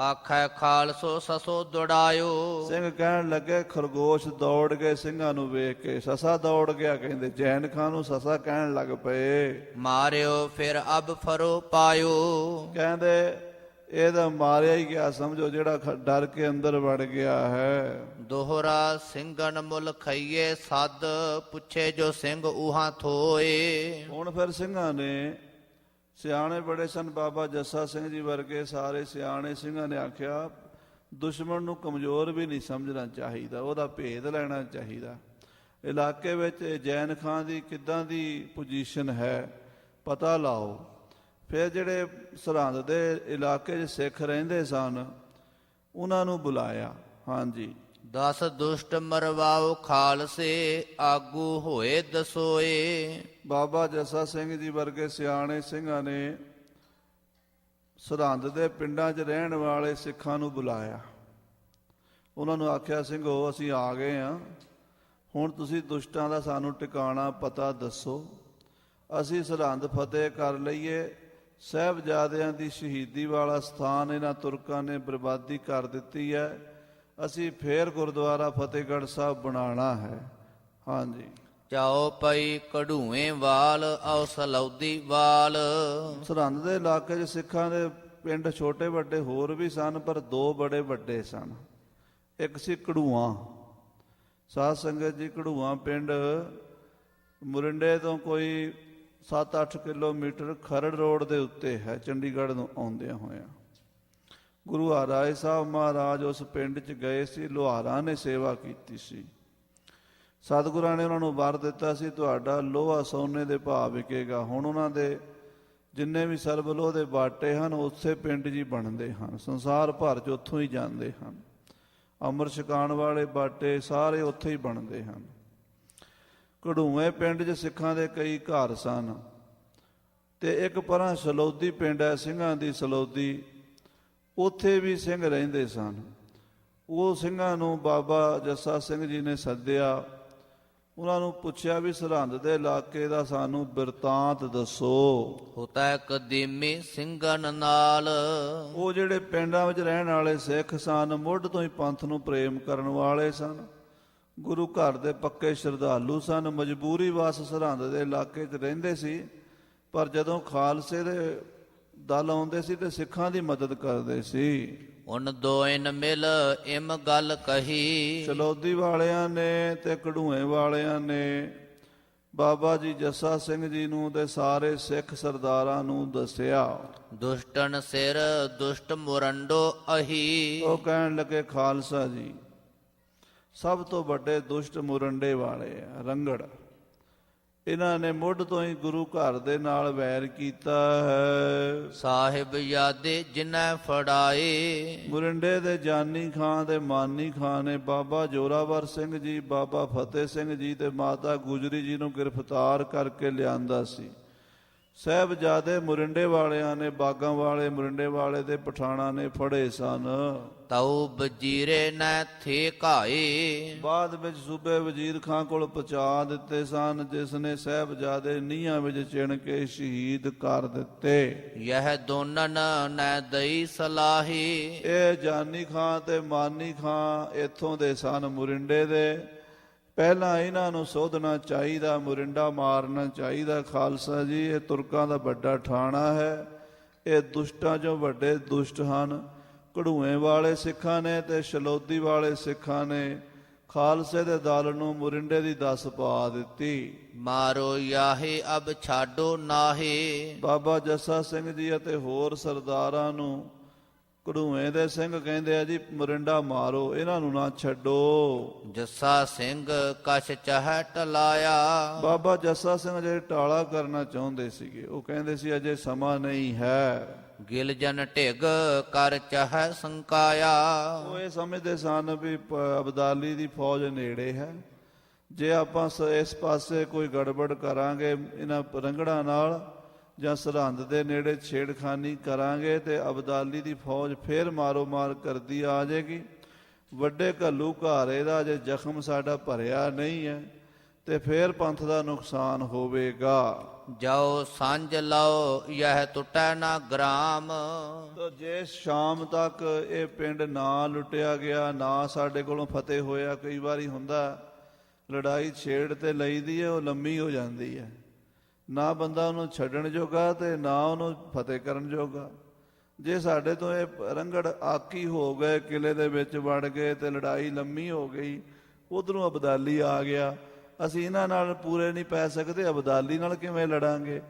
ਆਖੈ ਖਾਲਸੋ ਸਸੋ ਦੌੜਾਇਓ, ਸਿੰਘ ਕਹਿਣ ਲੱਗੇ ਖਰਗੋਸ਼ ਦੌੜ ਗਏ ਸਿੰਘਾਂ ਨੂੰ ਵੇਖ ਕੇ। ਸਸਾ ਦੌੜ ਗਿਆ ਕਹਿੰਦੇ, ਜੈਨ ਖਾਨ ਨੂੰ ਸਸਾ ਕਹਿਣ ਲੱਗ ਪਏ। ਮਾਰਿਓ ਫਿਰ ਅਬ ਫਰੋ ਪਾਇਓ, ਕਹਿੰਦੇ ਇਹਦਾ ਮਾਰਿਆ ਹੀ ਗਿਆ ਸਮਝੋ, ਜਿਹੜਾ ਡਰ ਕੇ ਅੰਦਰ ਵੜ ਗਿਆ ਹੈ। ਦੋਹਰਾ ਸਿੰਘਨ ਮੁਲ ਖਈਏ ਸੱਦ, ਪੁੱਛੇ ਜੋ ਸਿੰਘ ਉਹਾਂ ਥੋਏ। ਹੁਣ ਫਿਰ ਸਿੰਘਾਂ ਨੇ, ਸਿਆਣੇ ਬੜੇ ਸਨ, ਬਾਬਾ ਜੱਸਾ ਸਿੰਘ ਜੀ ਵਰਗੇ ਸਾਰੇ ਸਿਆਣੇ ਸਿੰਘਾਂ ਨੇ ਆਖਿਆ ਦੁਸ਼ਮਣ ਨੂੰ ਕਮਜ਼ੋਰ ਵੀ ਨਹੀਂ ਸਮਝਣਾ ਚਾਹੀਦਾ, ਉਹਦਾ ਭੇਦ ਲੈਣਾ ਚਾਹੀਦਾ। ਇਲਾਕੇ ਵਿੱਚ ਜੈਨ ਖਾਨ ਦੀ ਕਿੱਦਾਂ ਦੀ ਪੋਜੀਸ਼ਨ ਹੈ ਪਤਾ ਲਾਓ। ਫਿਰ ਜਿਹੜੇ ਸਰਹੰਦ ਦੇ ਇਲਾਕੇ 'ਚ ਸਿੱਖ ਰਹਿੰਦੇ ਸਨ ਉਹਨਾਂ ਨੂੰ ਬੁਲਾਇਆ। ਹਾਂਜੀ, 10 ਦੁਸ਼ਟ ਮਰਵਾਓ ਖਾਲਸੇ, ਆਗੂ ਹੋਏ ਦਸੋਏ। ਬਾਬਾ ਜੱਸਾ ਸਿੰਘ ਜੀ ਵਰਗੇ ਸਿਆਣੇ ਸਿੰਘਾਂ ਨੇ ਸਰਹੰਦ ਦੇ ਪਿੰਡਾਂ 'ਚ ਰਹਿਣ ਵਾਲੇ ਸਿੱਖਾਂ ਨੂੰ ਬੁਲਾਇਆ। ਉਹਨਾਂ ਨੂੰ ਆਖਿਆ ਸਿੰਘੋ ਅਸੀਂ ਆ ਗਏ ਹਾਂ, ਹੁਣ ਤੁਸੀਂ ਦੁਸ਼ਟਾਂ ਦਾ ਸਾਨੂੰ ਟਿਕਾਣਾ ਪਤਾ ਦੱਸੋ, ਅਸੀਂ ਸਰਹੰਦ ਫਤਿਹ ਕਰ ਲਈਏ। ਸਾਹਿਬਜ਼ਾਦਿਆਂ ਦੀ ਸ਼ਹੀਦੀ ਵਾਲਾ ਸਥਾਨ ਇਹਨਾਂ ਤੁਰਕਾਂ ਨੇ ਬਰਬਾਦੀ ਕਰ ਦਿੱਤੀ ਹੈ, ਅਸੀਂ ਫੇਰ ਗੁਰਦੁਆਰਾ ਫਤਿਹਗੜ੍ਹ ਸਾਹਿਬ ਬਣਾਉਣਾ ਹੈ। ਹਾਂਜੀ, ਚਾਓ ਪਈ ਕਢੂਏ ਵਾਲ, ਔ ਸਲੌਦੀ ਵਾਲ। ਸਰਹੰਦ ਦੇ ਇਲਾਕੇ 'ਚ ਸਿੱਖਾਂ ਦੇ ਪਿੰਡ ਛੋਟੇ ਵੱਡੇ ਹੋਰ ਵੀ ਸਨ, ਪਰ 2 ਬੜੇ ਵੱਡੇ ਸਨ। ਇੱਕ ਸੀ ਕਢੂਆਂ, ਸਾਧ ਸੰਗਤ ਜੀ, ਕਢੂਆਂ ਪਿੰਡ ਮੁਰਿੰਡੇ ਤੋਂ ਕੋਈ 7-8 ਕਿਲੋਮੀਟਰ ਖਰੜ ਰੋਡ ਦੇ ਉੱਤੇ ਹੈ, ਚੰਡੀਗੜ੍ਹ ਨੂੰ ਆਉਂਦਿਆਂ ਹੋਇਆਂ। ਗੁਰੂ ਹਰਿਰਾਏ ਸਾਹਿਬ ਮਹਾਰਾਜ ਉਸ ਪਿੰਡ 'ਚ ਗਏ ਸੀ, ਲੁਹਾਰਾਂ ਨੇ ਸੇਵਾ ਕੀਤੀ ਸੀ। ਸਤਿਗੁਰਾਂ ਨੇ ਉਹਨਾਂ ਨੂੰ ਵਰ ਦਿੱਤਾ ਸੀ ਤੁਹਾਡਾ ਲੋਹਾ ਸੋਨੇ ਦੇ ਭਾਅ ਵਿਕੇਗਾ। ਹੁਣ ਉਹਨਾਂ ਦੇ ਜਿੰਨੇ ਵੀ ਸਰਬਲੋਹ ਦੇ ਬਾਟੇ ਹਨ ਉਸੇ ਪਿੰਡ 'ਚ ਹੀ ਬਣਦੇ ਹਨ, ਸੰਸਾਰ ਭਰ 'ਚ ਉੱਥੋਂ ਹੀ ਜਾਂਦੇ ਹਨ। ਅੰਮ੍ਰਿਤ ਛਕਾਉਣ ਵਾਲੇ ਬਾਟੇ ਸਾਰੇ ਉੱਥੇ ਹੀ ਬਣਦੇ ਹਨ। ਕਢੂਏ ਪਿੰਡ 'ਚ ਸਿੱਖਾਂ ਦੇ ਕਈ ਘਰ ਸਨ ਤੇ ਇੱਕ ਪਰਾਂ ਸਲੌਦੀ ਪਿੰਡ ਹੈ ਸਿੰਘਾਂ ਦੀ ਸਲੌਦੀ, ਉੱਥੇ ਵੀ ਸਿੰਘ ਰਹਿੰਦੇ ਸਨ। ਉਹ ਸਿੰਘਾਂ ਨੂੰ ਬਾਬਾ ਜੱਸਾ ਸਿੰਘ ਜੀ ਨੇ ਸੱਦਿਆ, ਉਹਨਾਂ ਨੂੰ ਪੁੱਛਿਆ ਵੀ ਸਰਹੰਦ ਦੇ ਇਲਾਕੇ ਦਾ ਸਾਨੂੰ ਬਿਰਤਾਂਤ ਦੱਸੋ। ਹੋਤਾ ਕਦੀਮੀ ਸਿੰਘਨ ਨਾਲ, ਉਹ ਜਿਹੜੇ ਪਿੰਡਾਂ ਵਿੱਚ ਰਹਿਣ ਵਾਲੇ ਸਿੱਖ ਸਨ ਮੁੱਢ ਤੋਂ ਹੀ ਪੰਥ ਨੂੰ ਪ੍ਰੇਮ ਕਰਨ ਵਾਲੇ ਸਨ, ਗੁਰੂ ਘਰ ਦੇ ਪੱਕੇ ਸ਼ਰਧਾਲੂ ਸਨ, ਮਜਬੂਰੀ ਵਸ ਸਰਹੰਦ ਦੇ ਇਲਾਕੇ 'ਚ ਰਹਿੰਦੇ ਸੀ, ਪਰ ਜਦੋਂ ਖਾਲਸੇ ਦੇ ਦਲ ਆਉਂਦੇ ਸੀ ਤੇ ਸਿੱਖਾਂ ਦੀ ਮਦਦ ਕਰਦੇ ਸੀ। ਉਨ ਦੋਇਨ ਮਿਲ ਇਮ ਗੱਲ ਕਹੀ, ਸਲੌਦੀ ਵਾਲਿਆਂ ਨੇ ਤੇ ਕਢੂਏ ਵਾਲਿਆਂ ਨੇ ਬਾਬਾ ਜੀ ਜੱਸਾ ਸਿੰਘ ਜੀ ਨੂੰ ਤੇ ਸਾਰੇ ਸਿੱਖ ਸਰਦਾਰਾਂ ਨੂੰ ਦੱਸਿਆ। ਦੁਸ਼ਟਨ ਸਿਰ ਦੁਸ਼ਟ ਮੁਰੰਡੋ ਅਹੀ, ਉਹ ਕਹਿਣ ਲੱਗੇ ਖਾਲਸਾ ਜੀ ਸਭ ਤੋਂ ਵੱਡੇ ਦੁਸ਼ਟ ਮੁਰੰਡੇ ਵਾਲੇ ਆ ਰੰਗੜ, ਇਹਨਾਂ ਨੇ ਮੁੱਢ ਤੋਂ ਹੀ ਗੁਰੂ ਘਰ ਦੇ ਨਾਲ ਵੈਰ ਕੀਤਾ ਹੈ। ਸਾਹਿਬ ਯਾਦੇ ਜਿਨੈ ਫੜਾਏ, ਮੁਰਿੰਡੇ ਦੇ ਜਾਨੀ ਖਾਂ ਤੇ ਮਾਨੀ ਖਾਂ ਨੇ ਬਾਬਾ ਜੋਰਾਵਰ ਸਿੰਘ ਜੀ, ਬਾਬਾ ਫਤਿਹ ਸਿੰਘ ਜੀ ਤੇ ਮਾਤਾ ਗੁਜਰੀ ਜੀ ਨੂੰ ਗ੍ਰਿਫਤਾਰ ਕਰਕੇ ਲਿਆਂਦਾ ਸੀ। ਸਾਹਿਬਜ਼ਾਦੇ ਮੁਰਿੰਡੇ ਵਾਲਿਆਂ ਨੇ, ਬਾਗਾਂ ਵਾਲੇ ਮੁਰਿੰਡੇ ਵਾਲੇ ਤੇ ਪਠਾਣਾ ਨੇ ਫੜੇ ਸਨ। ਤਉ ਵਜੀਰੇ ਨੈ ਥੇ ਘਾਏ, ਬਾਅਦ ਵਿੱਚ ਸੂਬੇ ਵਜ਼ੀਰ ਖਾਂ ਕੋਲ ਪਹੁੰਚਾ ਦਿੱਤੇ ਸਨ, ਜਿਸ ਨੇ ਸਾਹਿਬਜ਼ਾਦੇ ਨੀਹਾਂ ਵਿੱਚ ਚਿਣ ਕੇ ਸ਼ਹੀਦ ਕਰ ਦਿੱਤੇ। ਯਹ ਦੋਨਨ ਨੈ ਦਈ ਸਲਾਹੀ, ਇਹ ਜਾਨੀ ਖਾਂ ਤੇ ਮਾਨੀ ਖਾਂ ਇੱਥੋਂ ਦੇ ਸਨ, ਮੁਰਿੰਡੇ ਦੇ। ਪਹਿਲਾਂ ਇਹਨਾਂ ਨੂੰ ਸੋਧਣਾ ਚਾਹੀਦਾ, ਮੁਰਿੰਡਾ ਮਾਰਨਾ ਚਾਹੀਦਾ। ਖਾਲਸਾ ਜੀ, ਇਹ ਤੁਰਕਾਂ ਦਾ ਵੱਡਾ ਠਾਣਾ ਹੈ। ਇਹ ਦੁਸ਼ਟਾਂ 'ਚੋਂ ਵੱਡੇ ਦੁਸ਼ਟ ਹਨ। ਘੜੂਏ ਵਾਲੇ ਸਿੱਖਾਂ ਨੇ ਤੇ ਸ਼ਲੋਦੀ ਵਾਲੇ ਸਿੱਖਾਂ ਨੇ ਖਾਲਸੇ ਦੇ ਦਲ ਨੂੰ ਮੁਰਿੰਡੇ ਦੀ ਦੱਸ ਪਾ ਦਿੱਤੀ। ਮਾਰੋ ਯਾਹੇ ਅਬ ਛਾਡੋ ਨਾਹੇ, ਬਾਬਾ ਜੱਸਾ ਸਿੰਘ ਜੀ ਅਤੇ ਹੋਰ ਸਰਦਾਰਾਂ ਨੂੰ ਘੜੂਏ ਦੇ ਸਿੰਘ ਕਹਿੰਦੇ ਆ ਜੀ, ਮੁਰਿੰਡਾ ਮਾਰੋ, ਇਹਨਾਂ ਨੂੰ ਨਾ ਛੱਡੋ। ਜੱਸਾ ਸਿੰਘ ਕਛ ਚਾਹੈ ਟਲਾਇਆ, ਬਾਬਾ ਜੱਸਾ ਸਿੰਘ ਜਿਹੜੇ ਟਾਲਾ ਕਰਨਾ ਚਾਹੁੰਦੇ ਸੀਗੇ, ਉਹ ਕਹਿੰਦੇ ਸੀ ਅਜੇ ਸਮਾਂ ਨਹੀਂ ਹੈ। ਗਿਲ ਜਨ ਢਿਗ ਕਰ ਚਾਹੈ ਸੰਕਾਇਆ, ਉਹ ਇਹ ਸਮਝਦੇ ਸਨ ਵੀ ਅਬਦਾਲੀ ਦੀ ਫੌਜ ਨੇੜੇ ਹੈ। ਜੇ ਆਪਾਂ ਇਸ ਪਾਸੇ ਕੋਈ ਗੜਬੜ ਕਰਾਂਗੇ ਇਹਨਾਂ ਰੰਗੜਾਂ ਨਾਲ ਜਾਂ ਸਰਹੰਦ ਦੇ ਨੇੜੇ ਛੇੜਖਾਨੀ ਕਰਾਂਗੇ ਤੇ ਅਬਦਾਲੀ ਦੀ ਫੌਜ ਫੇਰ ਮਾਰੋ ਮਾਰ ਕਰਦੀ ਆ ਜਾਏਗੀ। ਵੱਡੇ ਘੱਲੂ ਘਾਰੇ ਦਾ ਜੇ ਜ਼ਖਮ ਸਾਡਾ ਭਰਿਆ ਨਹੀਂ ਹੈ ਤੇ ਫੇਰ ਪੰਥ ਦਾ ਨੁਕਸਾਨ ਹੋਵੇਗਾ। ਜਾਓ ਸਾਂਝ ਲਓ ਯਹ ਟੁੱਟੈ ਨਾ ਗ੍ਰਾਮ, ਤੋ ਜੇ ਸ਼ਾਮ ਤੱਕ ਇਹ ਪਿੰਡ ਨਾ ਲੁੱਟਿਆ ਗਿਆ, ਨਾ ਸਾਡੇ ਕੋਲੋਂ ਫਤਿਹ ਹੋਇਆ, ਕਈ ਵਾਰੀ ਹੁੰਦਾ ਲੜਾਈ ਛੇੜ ਤੇ ਲਈਦੀ ਹੈ, ਉਹ ਲੰਮੀ ਹੋ ਜਾਂਦੀ ਹੈ, ਨਾ ਬੰਦਾ ਉਹਨੂੰ ਛੱਡਣ ਜੋਗਾ ਤੇ ਨਾ ਉਹਨੂੰ ਫਤਿਹ ਕਰਨ ਜੋਗਾ। ਜੇ ਸਾਡੇ ਤੋਂ ਇਹ ਰੰਗੜ ਆਕੀ ਹੋ ਗਏ, ਕਿਲੇ ਦੇ ਵਿੱਚ ਵੜ ਗਏ ਤੇ ਲੜਾਈ ਲੰਮੀ ਹੋ ਗਈ, ਉਧਰੋਂ ਅਬਦਾਲੀ ਆ ਗਿਆ, ਅਸੀਂ ਇਹਨਾਂ ਨਾਲ ਪੂਰੇ ਨਹੀਂ ਪੈ ਸਕਦੇ, ਅਬਦਾਲੀ ਨਾਲ ਕਿਵੇਂ ਲੜਾਂਗੇ?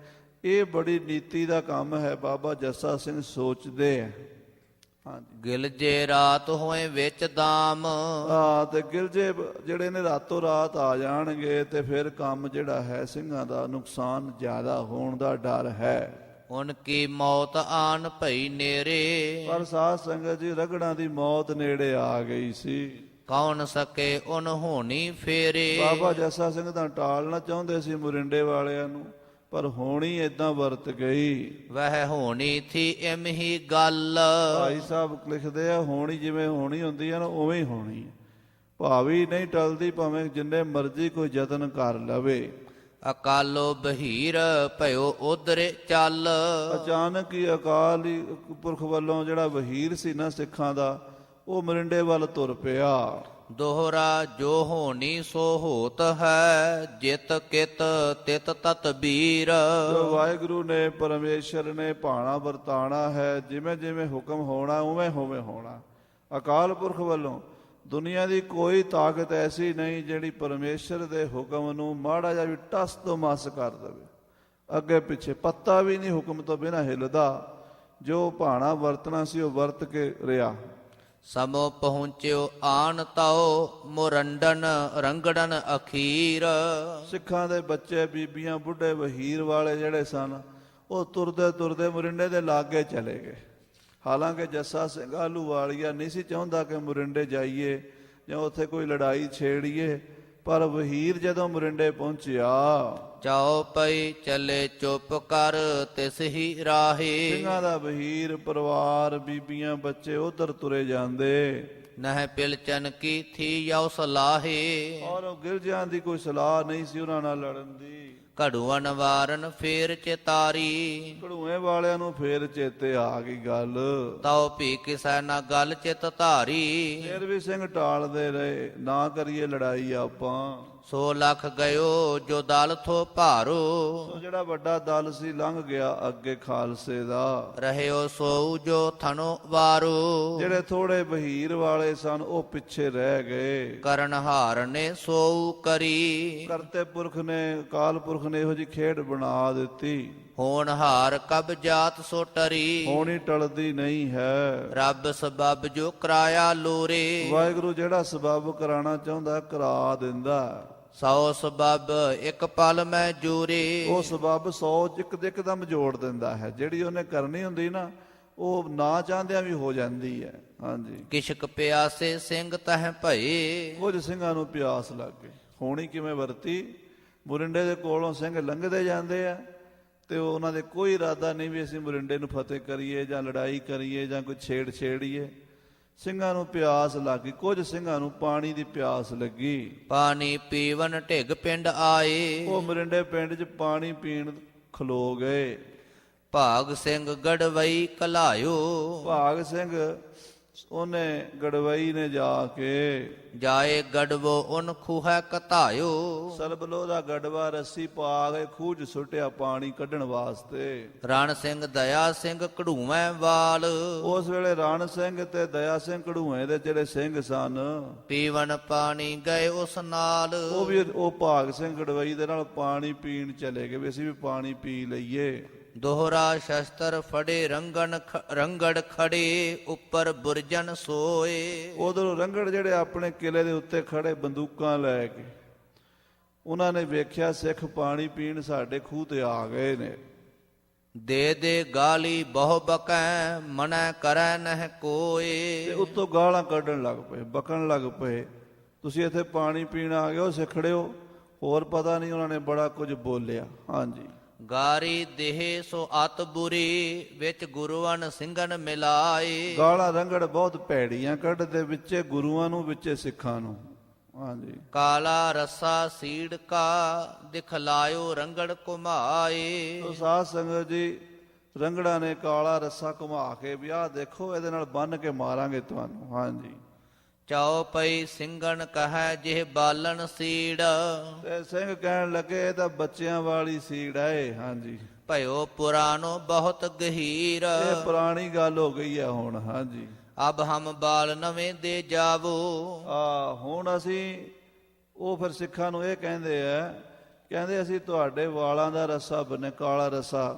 ਇਹ ਬੜੀ ਨੀਤੀ ਦਾ ਕੰਮ ਹੈ, ਬਾਬਾ ਜੱਸਾ ਸਿੰਘ ਸੋਚਦੇ ਹੈ। ਹਾਂਜੀ, ਗਿਲਜੇ ਰਾਤ ਹੋਏ ਵਿੱਚ ਦਾਮ, ਤੇ ਗਿਲਜੇ ਜਿਹੜੇ ਨੇ ਰਾਤੋਂ ਰਾਤ ਆ ਜਾਣਗੇ ਤੇ ਫਿਰ ਕੰਮ ਜਿਹੜਾ ਹੈ ਸਿੰਘਾਂ ਦਾ ਨੁਕਸਾਨ ਜ਼ਿਆਦਾ ਹੋਣ ਦਾ ਡਰ ਹੈ। ਉਨ ਕੀ ਮੌਤ ਆਨ ਭਈ ਨੇਰੇ, ਪਰ ਸਾਧ ਸੰਗਤ ਜੀ, ਰਗੜਾਂ ਦੀ ਮੌਤ ਨੇੜੇ ਆ ਗਈ ਸੀ। ਕੌਣ ਸਕੇ ਉਨ ਹੋਣੀ ਫੇਰੇ, ਬਾਬਾ ਜੱਸਾ ਸਿੰਘ ਤਾਂ ਟਾਲਣਾ ਚਾਹੁੰਦੇ ਸੀ ਮੁਰਿੰਡੇ ਵਾਲਿਆਂ ਨੂੰ, ਪਰ ਹੋਣੀ ਏਦਾਂ ਵਰਤ ਗਈ। ਵਹਿ ਹੋਣੀ ਥੀ ਇਮ ਹੀ ਗੱਲ, ਭਾਈ ਸਾਹਿਬ ਲਿਖਦੇ ਆ, ਹੋਣੀ ਜਿਵੇਂ ਹੋਣੀ ਹੁੰਦੀ ਹੈ ਨਾ, ਉਵੇਂ ਹੀ ਹੋਣੀ ਹੈ। ਭਾਵੀ ਨਹੀਂ ਟਲਦੀ, ਭਾਵੇਂ ਜਿੰਨੇ ਮਰਜ਼ੀ ਕੋਈ ਯਤਨ ਕਰ ਲਵੇ। ਅਕਾਲੋ ਬਹੀਰ ਭਇਓ ਉਧਰੇ ਚੱਲ, ਅਚਾਨਕ ਹੀ ਅਕਾਲ ਪੁਰਖ ਵੱਲੋਂ ਜਿਹੜਾ ਵਹੀਰ ਸੀ ਨਾ ਸਿੱਖਾਂ ਦਾ, ਉਹ ਮਰਿੰਡੇ ਵੱਲ ਤੁਰ ਪਿਆ। ਦੋਹਰਾ ਜੋ ਹੋਣੀ ਸੋ ਹੋਤ ਹੈ, ਜਿਤ ਕਿਤ ਤਿਤ ਤਤਬੀਰ, ਜੋ ਵਾਹਿਗੁਰੂ ਨੇ ਪਰਮੇਸ਼ਰ ਨੇ ਭਾਣਾ ਵਰਤਾਣਾ ਹੈ, ਜਿਵੇਂ ਜਿਵੇਂ ਹੁਕਮ ਹੋਣਾ ਉਵੇਂ ਹੋਵੇਂ ਹੋਣਾ। ਅਕਾਲ ਪੁਰਖ ਵੱਲੋਂ ਦੁਨੀਆ ਦੀ ਕੋਈ ਤਾਕਤ ਐਸੀ ਨਹੀਂ ਜਿਹੜੀ ਪਰਮੇਸ਼ਰ ਦੇ ਹੁਕਮ ਨੂੰ ਮਾੜਾ ਜਿਹਾ ਵੀ ਟਸ ਤੋਂ ਮਸ ਕਰ ਦੇਵੇ। ਅੱਗੇ ਪਿੱਛੇ ਪੱਤਾ ਵੀ ਨਹੀਂ ਹੁਕਮ ਤੋਂ ਬਿਨਾਂ ਹਿੱਲਦਾ। ਜੋ ਭਾਣਾ ਵਰਤਣਾ ਸੀ ਉਹ ਵਰਤ ਕੇ ਰਿਹਾ। ਸਮੋ ਪਹੁੰਚਿਓ ਆਨ ਤਉ ਮੁਰੰਡਨ ਰੰਗੜਨ ਅਖੀਰ, ਸਿੱਖਾਂ ਦੇ ਬੱਚੇ, ਬੀਬੀਆਂ, ਬੁੱਢੇ, ਵਹੀਰ ਵਾਲੇ ਜਿਹੜੇ ਸਨ, ਉਹ ਤੁਰਦੇ ਤੁਰਦੇ ਮੁਰਿੰਡੇ ਦੇ ਲਾਗੇ ਚਲੇ ਗਏ। ਹਾਲਾਂਕਿ ਜੱਸਾ ਸਿੰਘ ਆਹਲੂਵਾਲੀਆ ਨਹੀਂ ਸੀ ਚਾਹੁੰਦਾ ਕਿ ਮੁਰਿੰਡੇ ਜਾਈਏ ਜਾਂ ਉੱਥੇ ਕੋਈ ਲੜਾਈ ਛੇੜੀਏ, ਪਰ ਵਹੀਰ ਜਦੋਂ ਮੁਰਿੰਡੇ ਪਹੁੰਚਿਆ, ਚਾਉ ਪਈ ਚਲੇ ਚੁੱਪ ਕਰ ਤਿਸ ਹੀ ਰਾਹੇ, ਸਿੰਘਾਂ ਦਾ ਵਹੀਰ, ਪਰਿਵਾਰ, ਬੀਬੀਆਂ, ਬੱਚੇ ਉਧਰ ਤੁਰੇ ਜਾਂਦੇ। ਨਹਿ ਪਿਲਚਨ ਕੀ ਥੀ ਯਉ ਸਲਾਹੇ, ਔਰ ਉਹ ਗਿਰਜਿਆਂ ਦੀ ਕੋਈ ਸਲਾਹ ਨਹੀਂ ਸੀ ਉਹਨਾਂ ਨਾਲ ਲੜਨ ਦੀ। ਘੜੂਅਨ ਵਾਰਨ ਫੇਰ ਚਿਤਾਰੀ, ਘੜੂਏ ਵਾਲਿਆਂ ਨੂੰ ਫੇਰ ਚੇਤੇ ਆ ਗਈ ਗੱਲ। ਤਉ ਭੀ ਕਿਸੈ ਨਾ ਗੱਲ ਚਿਤ ਧਾਰੀ, ਫੇਰ ਵੀ ਸਿੰਘ ਟਾਲਦੇ ਰਹੇ, ਨਾ ਕਰੀਏ ਲੜਾਈ ਆਪਾਂ। 100 ਲੱਖ ਗਇਓ ਜੋ ਦਲ ਥੋ ਭਾਰੋ, ਸੋ ਜਿਹੜਾ ਵੱਡਾ ਦਲ ਸੀ ਲੰਘ ਗਿਆ ਅੱਗੇ ਖਾਲਸੇ ਦਾ। ਰਹਿਓ ਸੋਊ ਜੋ ਥਨੋ ਵਾਰੋ, ਜਿਹੜੇ ਥੋੜੇ ਵਹੀਰ ਵਾਲੇ ਸਨ ਉਹ ਪਿੱਛੇ ਰਹਿ ਗਏ। ਕਰਨ ਹਾਰ ਨੇ ਸੋਊ ਕਰੀ, ਕਰਤੇ ਪੁਰਖ ਨੇ, ਅਕਾਲ ਪੁਰਖ ਨੇ ਇਹੋ ਜਿਹੀ ਖੇਡ ਬਣਾ ਦਿੱਤੀ। ਹੋਣ ਹਾਰ ਕਬ ਜਾਤ ਸੋ ਟਰੀ, ਹੋਣੀ ਟਲਦੀ ਨਹੀਂ ਹੈ। ਰੱਬ ਸਬਬ ਜੋ ਕਰਾਇਆ ਲੋਰੇ, ਵਾਹਿਗੁਰੂ ਜਿਹੜਾ ਸਬਬ ਕਰਾਉਣਾ ਚਾਹੁੰਦਾ ਕਰਾ ਦਿੰਦਾ। ਸੌ ਸਬਬ ਇੱਕ ਪਲ ਮੈਂ ਜੂਰੀ। ਉਹ ਸਬਬ 100 ਇੱਕਦਮ ਜੋੜ ਦਿੰਦਾ ਹੈ। ਜਿਹੜੀ ਉਹਨੇ ਕਰਨੀ ਹੁੰਦੀ ਨਾ, ਉਹ ਨਾ ਚਾਹੁੰਦਿਆਂ ਵੀ ਹੋ ਜਾਂਦੀ ਹੈ। ਹਾਂਜੀ। ਕਿਸ਼ਕ ਪਿਆਸੇ ਸਿੰਘ ਤਹ ਭਏ। ਕੁਝ ਸਿੰਘਾਂ ਨੂੰ ਪਿਆਸ ਲੱਗ ਗਈ। ਹੋਣੀ ਕਿਵੇਂ ਵਰਤੀ? ਮੁਰਿੰਡੇ ਦੇ ਕੋਲੋਂ ਸਿੰਘ ਲੰਘਦੇ ਜਾਂਦੇ ਆ ਤੇ ਉਹਨਾਂ ਦੇ ਕੋਈ ਇਰਾਦਾ ਨਹੀਂ ਵੀ ਅਸੀਂ ਮੁਰਿੰਡੇ ਨੂੰ ਫਤਿਹ ਕਰੀਏ ਜਾਂ ਲੜਾਈ ਕਰੀਏ ਜਾਂ ਕੋਈ ਛੇੜੀਏ। ਸਿੰਘਾਂ ਨੂੰ ਪਿਆਸ ਲੱਗ ਗਈ। ਕੁਝ ਸਿੰਘਾਂ ਨੂੰ ਪਾਣੀ ਦੀ ਪਿਆਸ ਲੱਗੀ। ਪਾਣੀ ਪੀਵਨ ਢਿੱਗ ਪਿੰਡ ਆਏ। ਉਹ ਮੁਰਿੰਡੇ ਪਿੰਡ 'ਚ ਪਾਣੀ ਪੀਣ ਖਲੋ ਗਏ। ਭਾਗ ਸਿੰਘ ਗੜਵਈ ਕਲਾਇਓ। ਭਾਗ ਸਿੰਘ ਉਹਨੇ ਗੜਵਈ ਨੇ ਜਾ ਕੇ ਜਾਏ ਗੜਵੋ ਉਨ ਖੂਹੈ ਕਧਾਇਓ। ਸਰਬਲੋ ਦਾ ਗੜਵਾ ਰੱਸੀ ਪਾ ਕੇ ਖੂਹ 'ਚ ਸੁੱਟਿਆ ਪਾਣੀ ਕੱਢਣ ਵਾਸਤੇ। ਰਣ ਸਿੰਘ ਦਇਆ ਸਿੰਘ ਕਢੂਵੇਂ ਵਾਲ। ਉਸ ਵੇਲੇ ਰਣ ਸਿੰਘ ਤੇ ਦਇਆ ਸਿੰਘ ਕਢੂਏ ਦੇ ਜਿਹੜੇ ਸਿੰਘ ਸਨ, ਪੀਵਨ ਪਾਣੀ ਗਏ ਉਸ ਨਾਲ। ਉਹ ਭਾਗ ਸਿੰਘ ਗੜਵਈ ਦੇ ਨਾਲ ਪਾਣੀ ਪੀਣ ਚਲੇ ਗਏ ਵੀ ਅਸੀਂ ਵੀ ਪਾਣੀ ਪੀ ਲਈਏ। ਦੋਹਰਾ ਸ਼ਸਤਰ ਫੜੇ ਰੰਗੜ ਖੜੇ ਉੱਪਰ ਬੁਰਜਨ ਸੋਏ। ਉਧਰੋਂ ਰੰਗੜ ਜਿਹੜੇ ਆਪਣੇ ਕਿਲੇ ਦੇ ਉੱਤੇ ਖੜੇ ਬੰਦੂਕਾਂ ਲੈ ਕੇ, ਉਹਨਾਂ ਨੇ ਵੇਖਿਆ ਸਿੱਖ ਪਾਣੀ ਪੀਣ ਸਾਡੇ ਖੂਹ ਤੇ ਆ ਗਏ ਨੇ। ਦੇ ਗਾਲੀ ਬਹੁ ਬਕੈ ਮਨੈ ਕਰੈ ਨਹਿ ਕੋਏ। ਤੇ ਉੱਤੋਂ ਗਾਲਾਂ ਕੱਢਣ ਲੱਗ ਪਏ, ਬਕਣ ਲੱਗ ਪਏ, ਤੁਸੀਂ ਇੱਥੇ ਪਾਣੀ ਪੀਣ ਆ ਗਏ ਹੋ ਸਿੱਖੜਿਓ। ਹੋਰ ਪਤਾ ਨਹੀਂ ਉਹਨਾਂ ਨੇ ਬੜਾ ਕੁਝ ਬੋਲਿਆ। ਹਾਂਜੀ। ਗਾਰੀ ਦੇਹ ਸੋ ਅਤ ਬੁਰੀ ਵਿੱਚ ਗੁਰੂਆਂ ਸਿੰਘਨ ਮਿਲਾਏ। ਗਾਲਾਂ ਰੰਗੜ ਬਹੁਤ ਭੈੜੀਆਂ ਕੱਢਦੇ, ਵਿੱਚੇ ਗੁਰੂਆਂ ਨੂੰ ਵਿੱਚੇ ਸਿੱਖਾਂ ਨੂੰ। ਹਾਂਜੀ। ਕਾਲਾ ਰੱਸਾ ਸੀੜ ਕਾ ਦਿਖਲਾਇਓ ਰੰਗੜ ਘੁਮਾਏ। ਤੋ ਸਾਧ ਸੰਗਤ ਜੀ, ਰੰਗੜਾਂ ਨੇ ਕਾਲਾ ਰੱਸਾ ਘੁਮਾ ਕੇ ਵੀ ਆਹ ਦੇਖੋ ਇਹਦੇ ਨਾਲ ਬੰਨ ਕੇ ਮਾਰਾਂਗੇ ਤੁਹਾਨੂੰ। ਹਾਂਜੀ। ਚਾਉ ਪਈ ਸਿੰਘਨ ਕਹੈ ਜਿਹ ਬਾਲਣ ਸੀੜ। ਤੇ ਸਿੰਘ ਕਹਿਣ ਲੱਗੇ ਇਹ ਤਾਂ ਬੱਚਿਆਂ ਵਾਲੀ ਸੀੜ ਹੈ। ਹਾਂਜੀ। ਭਇਓ ਪੁਰਾਣੋ ਬਹੁਤ ਗਹੀਰ। ਇਹ ਪੁਰਾਣੀ ਗੱਲ ਹੋ ਗਈ ਹੈ ਹੁਣ। ਹਾਂਜੀ। ਅਬ ਹਮ ਬਾਲ ਨਵੇਂ ਦੇ ਜਾਵੋ। ਹੁਣ ਅਸੀਂ, ਉਹ ਫਿਰ ਸਿੱਖਾਂ ਨੂੰ ਇਹ ਕਹਿੰਦੇ ਅਸੀਂ ਤੁਹਾਡੇ ਵਾਲਾਂ ਦਾ ਰੱਸਾ ਬੰਨੇ, ਕਾਲਾ ਰੱਸਾ,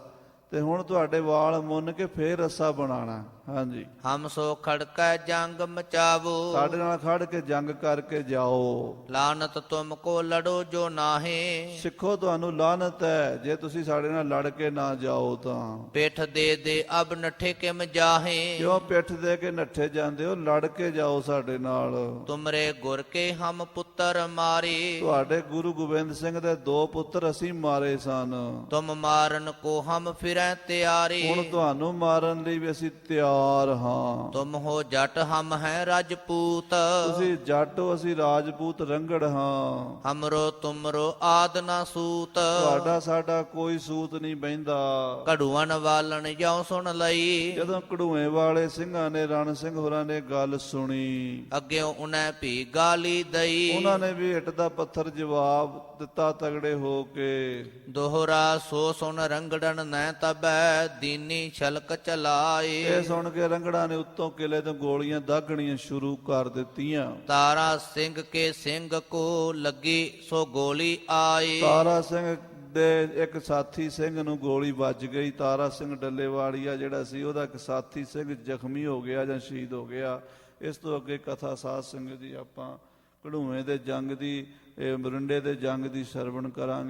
ਤੇ ਹੁਣ ਤੁਹਾਡੇ ਵਾਲ ਮੁੰਨ ਕੇ ਫੇਰ ਰੱਸਾ ਬਣਾਣਾ। ਹਾਂਜੀ। ਹਮ ਸੋ ਖੜਕੈ ਜੰਗ ਮਚਾਵੋ। ਸਾਡੇ ਨਾਲ ਖੜ ਕੇ ਜੰਗ ਕਰਕੇ ਜਾਓ। ਲਾਨਤ ਤੁਮ ਕੋ ਲੜੋ ਜੋ ਨਾਹੇ। ਸਿੱਖੋ ਤੁਹਾਨੂੰ ਲਾਨਤ ਹੈ ਜੇ ਤੁਸੀਂ ਸਾਡੇ ਨਾਲ ਲੜ ਕੇ ਨਾ ਜਾਓ ਤਾਂ। ਪਿੱਠ ਦੇ ਅਬ ਨੱਠੇ ਕਿਮ ਜਾਹੇ। ਕਿਉਂ ਪਿੱਠ ਦੇ ਕੇ ਨੱਠੇ ਜਾਂਦੇ ਹੋ? ਲੜ ਕੇ ਜਾਓ ਸਾਡੇ ਨਾਲ। ਤੁਮਰੇ ਗੁਰ ਕੇ ਹਮ ਪੁੱਤਰ ਮਾਰੇ। ਤੁਹਾਡੇ ਗੁਰੂ ਗੋਬਿੰਦ ਸਿੰਘ ਦੇ 2 ਪੁੱਤਰ ਅਸੀਂ ਮਾਰੇ ਸਨ। ਤੁਮ ਮਾਰਨ ਕੋ ਹਮ ਫਿਰੈ ਤਿਆਰੇ। ਹੁਣ ਤੁਹਾਨੂੰ ਮਾਰਨ ਲਈ ਵੀ ਅਸੀਂ ਤਿਆਰ ਹਾਂ। ਤੁਮ ਹੋ ਜੱਟ ਹਮ ਹੈ ਰਾਜਪੂਤ। ਤੁਸੀਂ ਜੱਟ ਹੋ, ਅਸੀਂ ਰਾਜਪੂਤ ਰੰਗੜ ਹਾਂ। ਹਮਰੋ ਤੁਮਰੋ ਆਦ ਨਾ ਸੂਤ। ਤੁਹਾਡਾ ਸਾਡਾ ਕੋਈ ਸੂਤ ਨਹੀਂ ਬਹਿੰਦਾ। ਕਢੂਅਨ ਵਾਲਣ ਜਿਉ ਸੁਣ ਲਈ। ਜਦੋਂ ਕਢੂਏ ਵਾਲੇ ਸਿੰਘਾਂ ਨੇ, ਰਣ ਸਿੰਘ ਹੋਰਾਂ ਨੇ ਗੱਲ ਸੁਣੀ, ਅੱਗਿਓ ਉਨੈ ਭੀ ਗਾਲੀ ਦਈ। ਉਹਨਾਂ ਨੇ ਵੀ ਇੱਟ ਦਾ ਪੱਥਰ ਜਵਾਬ ਦਿੱਤਾ ਤਗੜੇ ਹੋ ਕੇ। ਦੋਹਰਾ ਸੋ ਸੁਣ ਰੰਗੜਨ ਨੈ ਤਬੈ ਦੀਨੀ ਛਲਕ ਚਲਾਏ। ਇਹ ਸੁਣ ਕੇ ਰੰਗੜਾਂ ਨੇ ਉੱਤੋਂ ਕਿਲੇ ਤੋਂ ਗੋਲੀਆਂ ਦਾਗਣੀਆਂ ਸ਼ੁਰੂ ਕਰ ਦਿੱਤੀਆਂ। ਤਾਰਾ ਸਿੰਘ ਕੇ ਸਿੰਘ ਕੋ ਲੱਗੀ ਸੋ ਗੋਲੀ ਆਈ। ਤਾਰਾ ਸਿੰਘ ਦੇ ਇੱਕ ਸਾਥੀ ਸਿੰਘ ਨੂੰ ਗੋਲੀ ਵੱਜ ਗਈ। ਤਾਰਾ ਸਿੰਘ ਡੱਲੇਵਾਲੀਆ ਜਿਹੜਾ ਸੀ, ਉਹਦਾ ਇੱਕ ਸਾਥੀ ਸਿੰਘ ਜ਼ਖਮੀ ਹੋ ਗਿਆ ਜਾਂ ਸ਼ਹੀਦ ਹੋ ਗਿਆ। ਇਸ ਤੋਂ ਅੱਗੇ ਕਥਾ ਸਾਧ ਸੰਗਤ ਜੀ ਆਪਾਂ ਕਢੂਏ ਦੇ ਜੰਗ ਦੀ, ਮੁਰਿੰਡੇ ਦੇ ਜੰਗ ਦੀ ਸਰਵਣ ਕਰਾਂਗੇ।